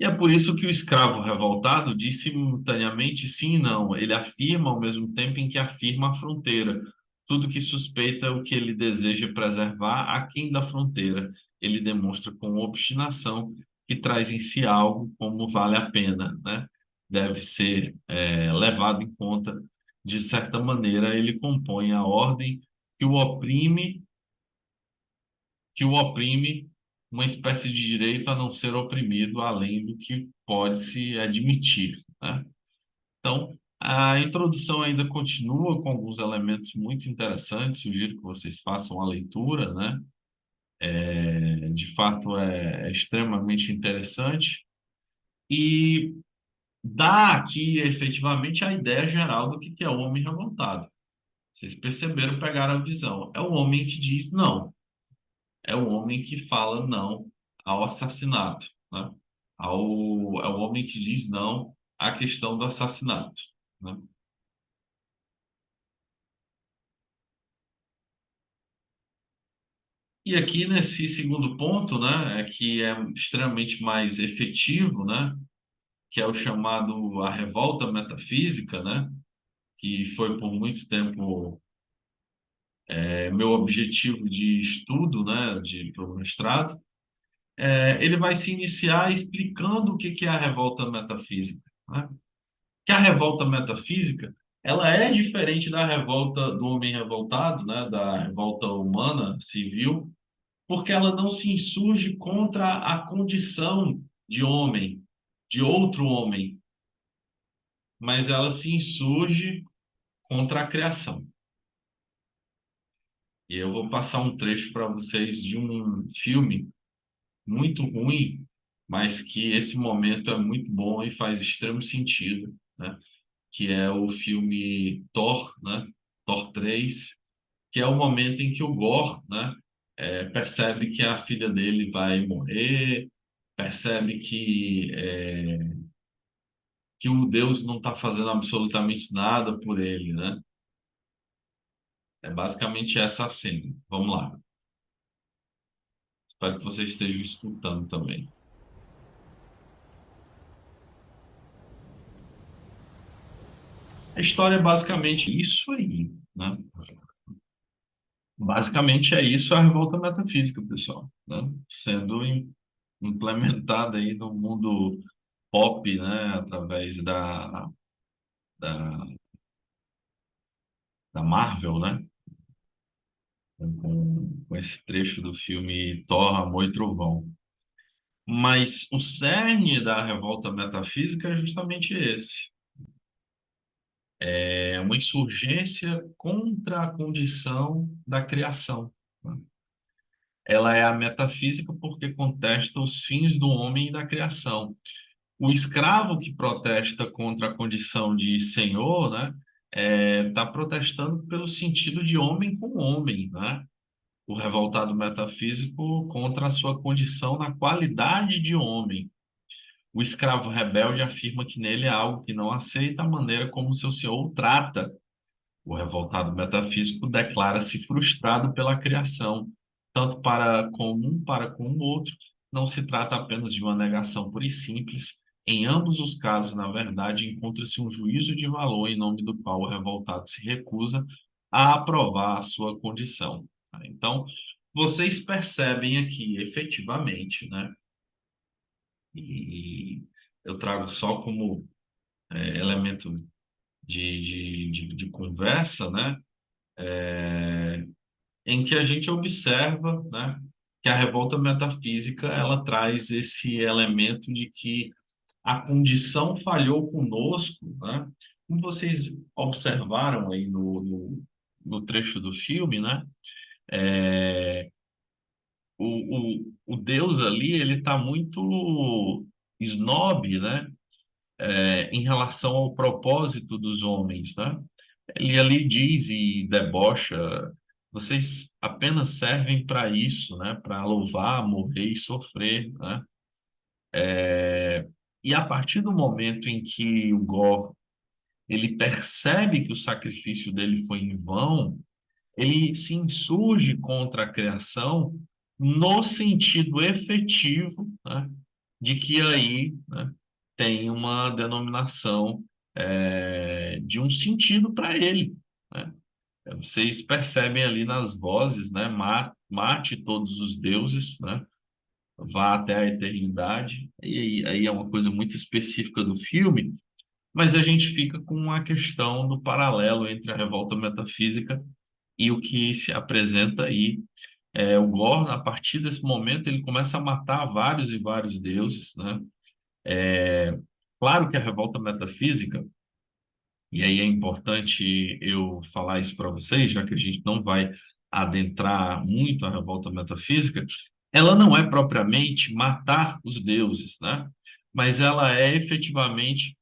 E é por isso que o escravo revoltado diz simultaneamente sim e não. Ele afirma ao mesmo tempo em que afirma a fronteira. Tudo que suspeita o que ele deseja preservar aquém da fronteira. Ele demonstra com obstinação que traz em si algo como vale a pena, né? Deve ser levado em conta. De certa maneira, ele compõe a ordem que o oprime, uma espécie de direito a não ser oprimido, além do que pode se admitir, né? Então, a introdução ainda continua com alguns elementos muito interessantes, sugiro que vocês façam a leitura, né? De fato, é extremamente interessante e dá aqui efetivamente a ideia geral do que é o homem revoltado. Vocês perceberam, pegaram a visão. É o homem que diz não. É o homem que fala não ao assassinato, né? É o homem que diz não à questão do assassinato, né? E aqui nesse segundo ponto, né, é que é extremamente mais efetivo, né, que é o chamado a revolta metafísica, né, que foi por muito tempo meu objetivo de estudo, né, de pro mestrado. Ele vai se iniciar explicando o que é a revolta metafísica, né? Que a revolta metafísica, ela é diferente da revolta do homem revoltado, né, da revolta humana civil, porque ela não se insurge contra a condição de homem, de outro homem, mas ela se insurge contra a criação. E eu vou passar um trecho para vocês de um filme muito ruim, mas que esse momento é muito bom e faz extremo sentido, né? Que é o filme Thor, né? Thor 3, que é o momento em que o Gore, né? Percebe que a filha dele vai morrer, percebe que o Deus não está fazendo absolutamente nada por ele, né? É basicamente essa a cena. Vamos lá. Espero que vocês estejam escutando também. A história é basicamente isso aí, né? Basicamente é isso a revolta metafísica, pessoal, né? Sendo implementada aí no mundo pop, né? Através da, da Marvel, né? Com esse trecho do filme Thor, Amor e Trovão. Mas o cerne da revolta metafísica é justamente esse. É uma insurgência contra a condição da criação, né? Ela é a metafísica porque contesta os fins do homem e da criação. O escravo que protesta contra a condição de senhor, né, está protestando pelo sentido de homem com homem, né? O revoltado metafísico contra a sua condição na qualidade de homem. O escravo rebelde afirma que nele há algo que não aceita a maneira como seu senhor o trata. O revoltado metafísico declara-se frustrado pela criação, tanto para com um para com o outro. Não se trata apenas de uma negação pura e simples. Em ambos os casos, na verdade, encontra-se um juízo de valor em nome do qual o revoltado se recusa a aprovar a sua condição. Então, vocês percebem aqui, efetivamente, né? E eu trago só como elemento de conversa, né? Em que a gente observa, né, que a revolta metafísica ela traz esse elemento de que a condição falhou conosco, né? Como vocês observaram aí no trecho do filme, né? É, o Deus ali ele está muito snob, né? Em relação ao propósito dos homens, né? Ele ali diz e debocha, vocês apenas servem para isso, né? Para louvar, morrer e sofrer, né? E a partir do momento em que o Gore ele percebe que o sacrifício dele foi em vão, ele se insurge contra a criação no sentido efetivo, né? de que aí, né, tem uma denominação de um sentido para ele, né? Vocês percebem ali nas vozes, né? Mate todos os deuses, né? Vá até a eternidade. E aí é uma coisa muito específica do filme, mas a gente fica com a questão do paralelo entre a revolta metafísica e o que se apresenta aí. O Gorn, a partir desse momento, ele começa a matar vários e vários deuses, né? Claro que a revolta metafísica, e aí é importante eu falar isso para vocês, já que a gente não vai adentrar muito a revolta metafísica, ela não é propriamente matar os deuses, né? Mas ela é efetivamente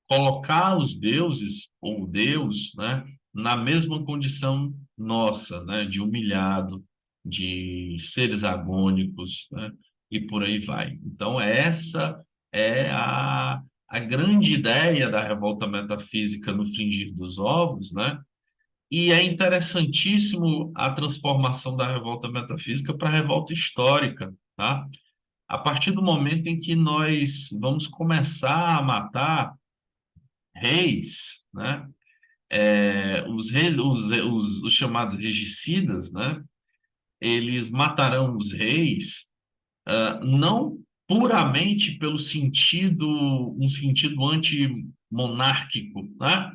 colocar os deuses ou Deus, né, na mesma condição nossa, né, de humilhado, de seres agônicos, né, e por aí vai. Então, essa é a grande ideia da revolta metafísica no Fringir dos Ovos, né? E é interessantíssimo a transformação da revolta metafísica para a revolta histórica, tá? A partir do momento em que nós vamos começar a matar reis, né? Os, reis, os chamados regicidas, né? Eles matarão os reis, não puramente pelo sentido, um sentido antimonárquico, né?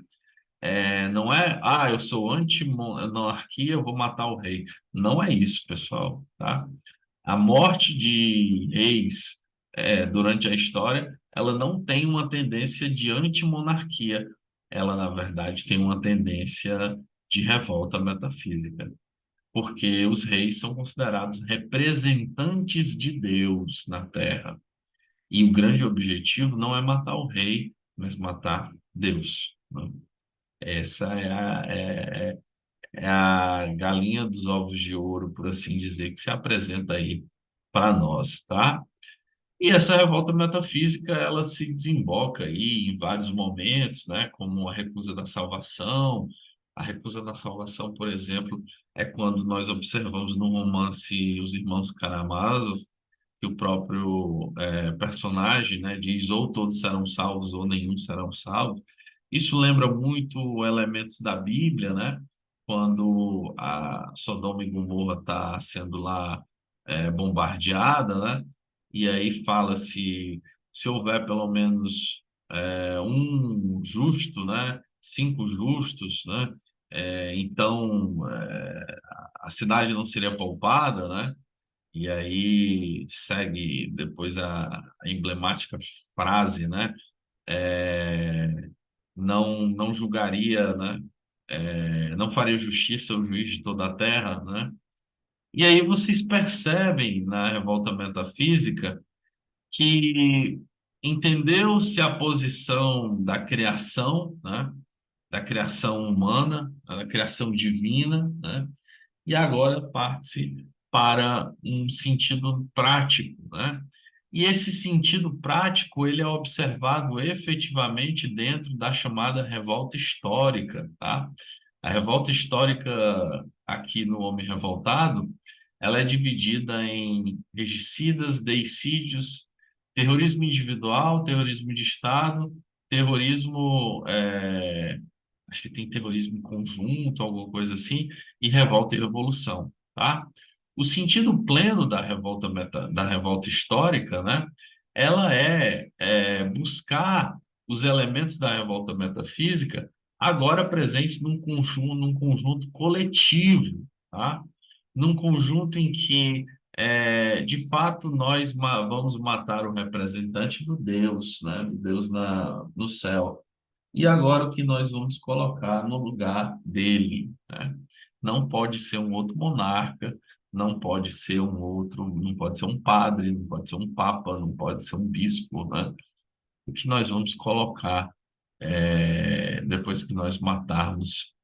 Não é, eu sou anti-monarquia, eu vou matar o rei. Não é isso, pessoal, tá? A morte de reis durante a história, ela não tem uma tendência de antimonarquia, ela, na verdade, tem uma tendência de revolta metafísica, porque os reis são considerados representantes de Deus na Terra. E o grande objetivo não é matar o rei, mas matar Deus, né? Essa é a galinha dos ovos de ouro, por assim dizer, que se apresenta aí para nós, tá? E essa revolta metafísica, ela se desemboca aí em vários momentos, né? Como a recusa da salvação. A recusa da salvação, por exemplo, é quando nós observamos no romance Os Irmãos Karamazov, que o próprio personagem, né, diz ou todos serão salvos ou nenhum serão salvos. Isso lembra muito elementos da Bíblia, né? Quando a Sodoma e Gomorra está sendo lá bombardeada, né? E aí fala-se, se houver pelo menos um justo, né? 5 justos, né? Então a cidade não seria poupada, né? E aí segue depois a emblemática frase, né? Não julgaria, né? Não faria justiça ao juiz de toda a terra, né? E aí vocês percebem na revolta metafísica que entendeu-se a posição da criação, né? Da criação humana, da criação divina, né? E agora parte-se para um sentido prático, né? E esse sentido prático, ele é observado efetivamente dentro da chamada revolta histórica, tá? A revolta histórica aqui no Homem Revoltado, ela é dividida em regicidas, deicídios, terrorismo individual, terrorismo de Estado, terrorismo acho que tem terrorismo em conjunto, alguma coisa assim, e revolta e revolução, tá? O sentido pleno da revolta da revolta histórica, né? Ela é buscar os elementos da revolta metafísica agora presentes num conjunto coletivo, tá? Num conjunto em que de fato nós vamos matar o representante do Deus, né? Do Deus no céu. E agora o que nós vamos colocar no lugar dele, né? Não pode ser um outro monarca, não pode ser não pode ser um padre, não pode ser um papa, não pode ser um bispo, né? O que nós vamos colocar depois que nós matarmos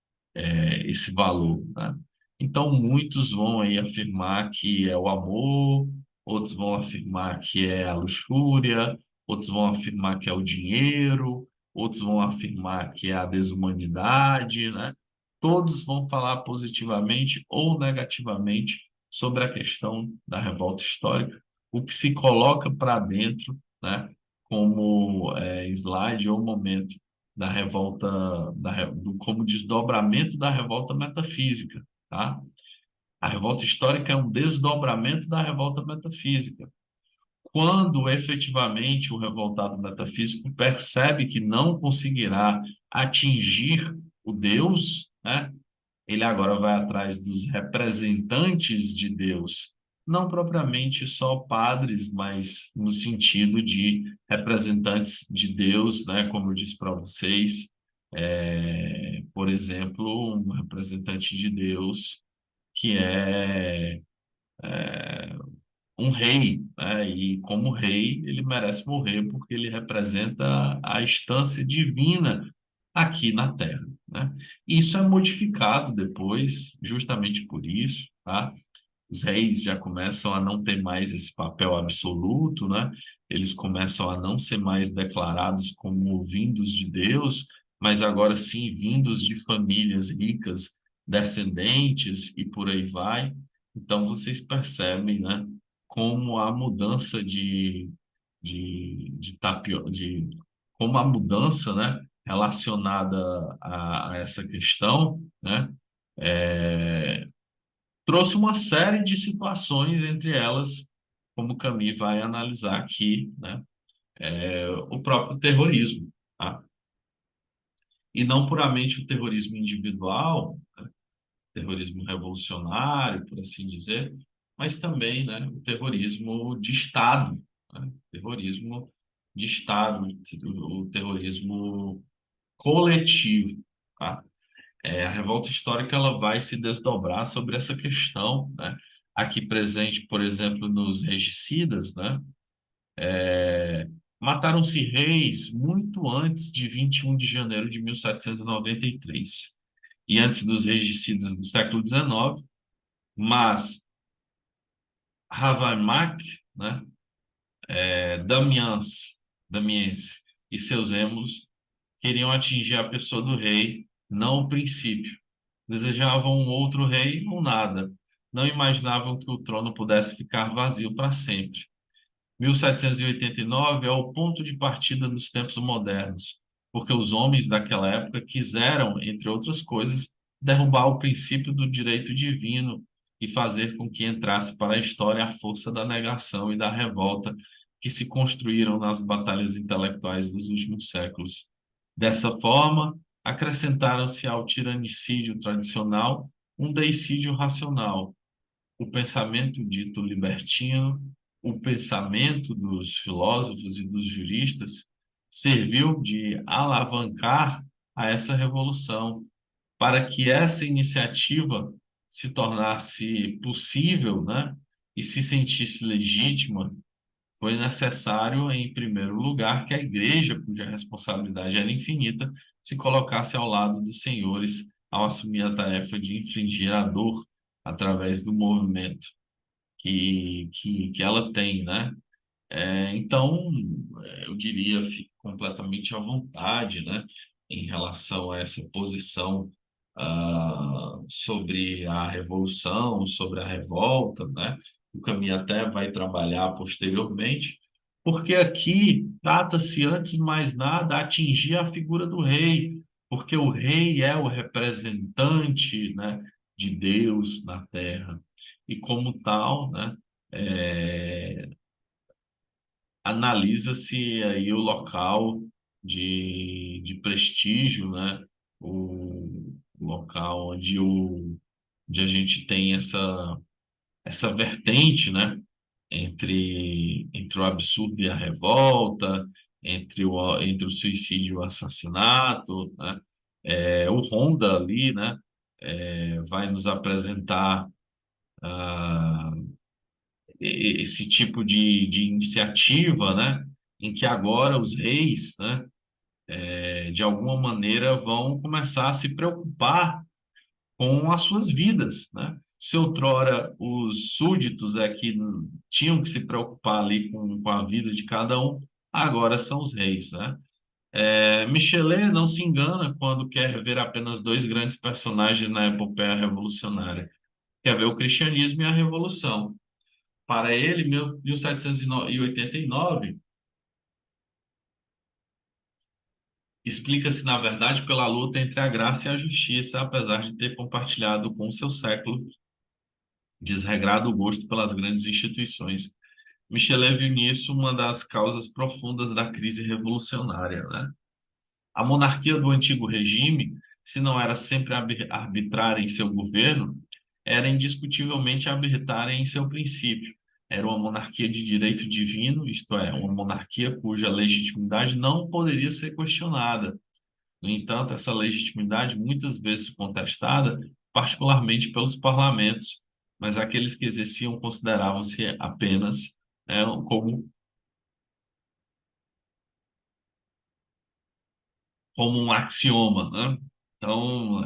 esse valor, né? Então, muitos vão aí afirmar que é o amor, outros vão afirmar que é a luxúria, outros vão afirmar que é o dinheiro, outros vão afirmar que é a desumanidade, né? Todos vão falar positivamente ou negativamente sobre a questão da revolta histórica, o que se coloca para dentro, né, como slide ou momento da revolta, como desdobramento da revolta metafísica, tá? A revolta histórica é um desdobramento da revolta metafísica. Quando efetivamente o revoltado metafísico percebe que não conseguirá atingir o Deus, né, ele agora vai atrás dos representantes de Deus, não propriamente só padres, mas no sentido de representantes de Deus, né, como eu disse para vocês, por exemplo, um representante de Deus que é um rei, né? E como rei, ele merece morrer porque ele representa a instância divina aqui na Terra, né? Isso é modificado depois, justamente por isso, tá? Os reis já começam a não ter mais esse papel absoluto, né? Eles começam a não ser mais declarados como vindos de Deus, mas agora sim vindos de famílias ricas, descendentes e por aí vai. Então vocês percebem, né, como a mudança como a mudança, né, relacionada a essa questão, né, é, trouxe uma série de situações, entre elas, como o Camus vai analisar aqui, né, o próprio terrorismo, tá? E não puramente o terrorismo individual, né, terrorismo revolucionário, por assim dizer, mas também, né, o terrorismo de Estado, né, terrorismo de Estado, o terrorismo coletivo, tá? A revolta histórica ela vai se desdobrar sobre essa questão, né? Aqui presente, por exemplo, nos regicidas, né? Mataram-se reis muito antes de 21 de janeiro de 1793 e antes dos regicidas do século XIX, mas Ravaillac, né? Damiens e seus emos queriam atingir a pessoa do rei, não o princípio. Desejavam um outro rei ou nada. Não imaginavam que o trono pudesse ficar vazio para sempre. 1789 é o ponto de partida dos tempos modernos, porque os homens daquela época quiseram, entre outras coisas, derrubar o princípio do direito divino e fazer com que entrasse para a história a força da negação e da revolta que se construíram nas batalhas intelectuais dos últimos séculos. Dessa forma, acrescentaram-se ao tiranicídio tradicional um deicídio racional, o pensamento dito libertino, o pensamento dos filósofos e dos juristas serviu de alavancar a essa revolução, para que essa iniciativa se tornasse possível, né, e se sentisse legítima. Foi necessário, em primeiro lugar, que a igreja, cuja responsabilidade era infinita, se colocasse ao lado dos senhores ao assumir a tarefa de infligir a dor através do movimento que ela tem, né? Então, eu diria, fique completamente à vontade, né, em relação a essa posição sobre a revolução, sobre a revolta, né? O Camus até vai trabalhar posteriormente, porque aqui trata-se, antes de mais nada, atingir a figura do rei, porque o rei é o representante, né, de Deus na Terra, e como tal, né, é, analisa-se aí o local de prestígio, né? O local onde a gente tem essa vertente, né? Entre o absurdo e a revolta, entre o suicídio e o assassinato, né? O Honda ali, né? Vai nos apresentar ah, esse tipo de iniciativa, né, em que agora os reis, né, de alguma maneira vão começar a se preocupar com as suas vidas, né? Se outrora os súditos é que tinham que se preocupar ali com a vida de cada um, agora são os reis, né? Michelet não se engana quando quer ver apenas dois grandes personagens na epopeia revolucionária. Quer ver o cristianismo e a revolução. Para ele, 1789 explica-se, na verdade, pela luta entre a graça e a justiça, apesar de ter compartilhado com o seu século desregrado gosto pelas grandes instituições. Michelet viu nisso uma das causas profundas da crise revolucionária, né? A monarquia do antigo regime, se não era sempre arbitrária em seu governo, era indiscutivelmente arbitrária em seu princípio. Era uma monarquia de direito divino, isto é, uma monarquia cuja legitimidade não poderia ser questionada. No entanto, essa legitimidade muitas vezes contestada, particularmente pelos parlamentos, mas aqueles que exerciam consideravam-se apenas, né, como um axioma, né? Então,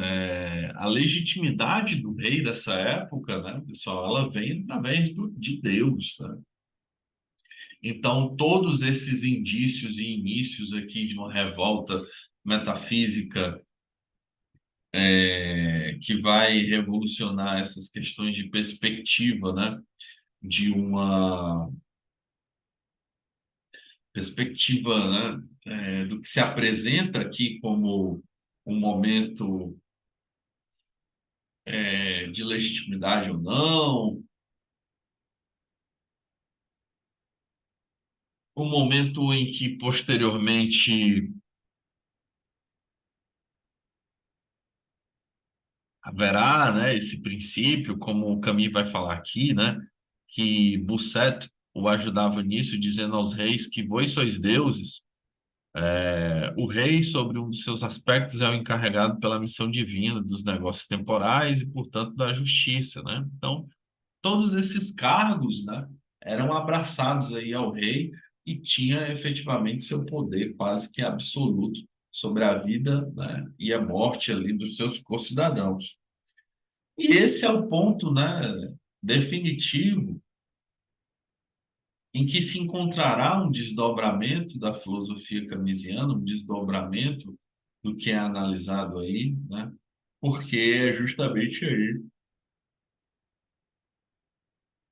a legitimidade do rei dessa época, né, pessoal, ela vem através de Deus, né? Então, todos esses indícios e inícios aqui de uma revolta metafísica que vai revolucionar essas questões de perspectiva, né, de uma perspectiva, né, do que se apresenta aqui como um momento de legitimidade ou não, um momento em que posteriormente haverá, né, esse princípio, como o Camus vai falar aqui, né, que Busset o ajudava nisso, dizendo aos reis que vós sois deuses. O rei, sobre um dos seus aspectos, é o encarregado pela missão divina dos negócios temporais e, portanto, da justiça, né? Então, todos esses cargos, né, eram abraçados aí ao rei e tinha efetivamente seu poder quase que absoluto sobre a vida, né, e a morte ali dos seus concidadãos. E esse é o ponto, né, definitivo em que se encontrará um desdobramento da filosofia camisiana, um desdobramento do que é analisado aí, né? Porque é justamente aí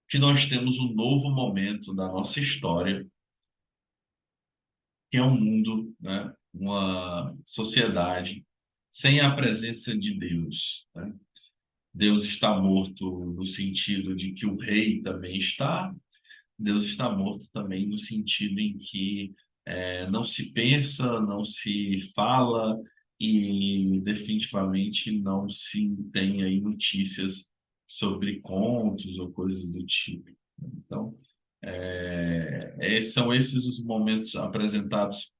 que nós temos um novo momento da nossa história, que é um mundo, né? Uma sociedade sem a presença de Deus, né? Deus está morto no sentido de que o rei também está, Deus está morto também no sentido em que não se pensa, não se fala e definitivamente não se tem aí notícias sobre contos ou coisas do tipo. Então, são esses os momentos apresentados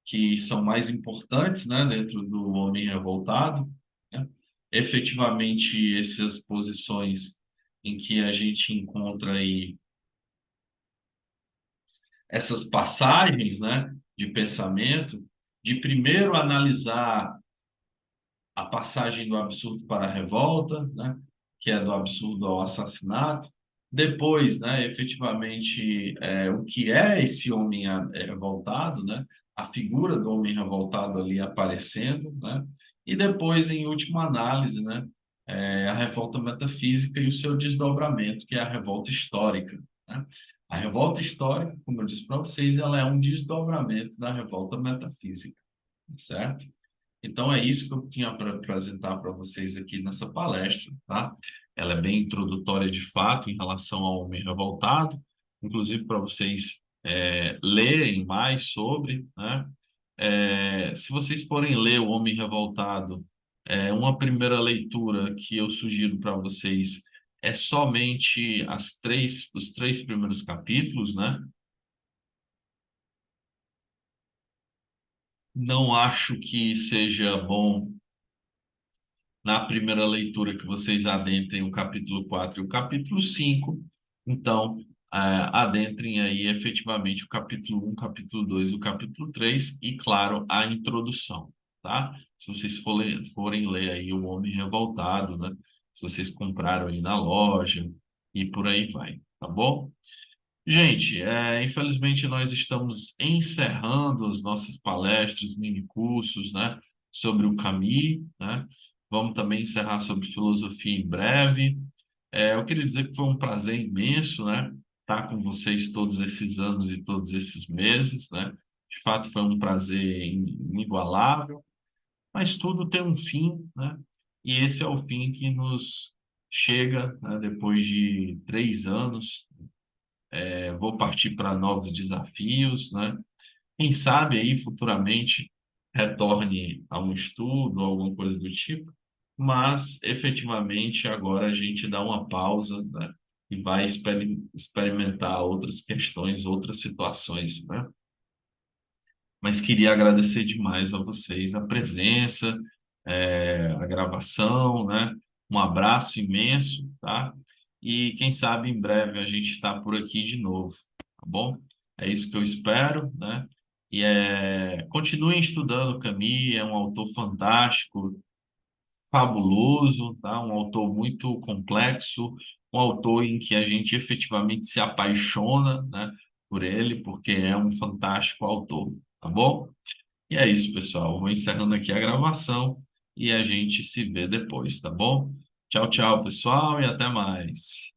que são mais importantes, né, dentro do Homem Revoltado, né? Efetivamente, essas posições em que a gente encontra aí essas passagens, né, de pensamento, de primeiro analisar a passagem do absurdo para a revolta, né, que é do absurdo ao assassinato, depois, né, efetivamente, o que é esse homem revoltado, né, a figura do homem revoltado ali aparecendo, né, e depois, em última análise, né, a revolta metafísica e o seu desdobramento, que é a revolta histórica, né? A revolta histórica, como eu disse para vocês, ela é um desdobramento da revolta metafísica, certo? Então é isso que eu tinha para apresentar para vocês aqui nessa palestra, tá? Ela é bem introdutória de fato em relação ao homem revoltado, inclusive para vocês lerem mais sobre, né? Se vocês forem ler O Homem Revoltado, uma primeira leitura que eu sugiro para vocês é somente os três primeiros capítulos, né? Não acho que seja bom na primeira leitura que vocês adentrem o capítulo 4 e o capítulo 5. Então, adentrem aí efetivamente o capítulo 1, o capítulo 2 e o capítulo 3 e, claro, a introdução, tá? Se vocês forem ler aí O Homem Revoltado, né? Se vocês compraram aí na loja e por aí vai, tá bom? Gente, infelizmente nós estamos encerrando as nossas palestras, minicursos, né, sobre o Camus, né? Vamos também encerrar sobre filosofia em breve. Eu queria dizer que foi um prazer imenso, né, estar com vocês todos esses anos e todos esses meses, né? De fato, foi um prazer inigualável, mas tudo tem um fim, né? E esse é o fim que nos chega, né, depois de 3 anos. Vou partir para novos desafios, né? Quem sabe aí futuramente retorne a um estudo, alguma coisa do tipo, mas efetivamente agora a gente dá uma pausa, né? E vai experimentar outras questões, outras situações, né? Mas queria agradecer demais a vocês a presença, a gravação, né? Um abraço imenso, tá? E quem sabe em breve a gente está por aqui de novo, tá bom? É isso que eu espero, né? E continuem estudando Camus, é um autor fantástico, fabuloso, tá? Um autor muito complexo, um autor em que a gente efetivamente se apaixona, né, por ele, porque é um fantástico autor, tá bom? E é isso, pessoal. Vou encerrando aqui a gravação e a gente se vê depois, tá bom? Tchau, tchau, pessoal, e até mais.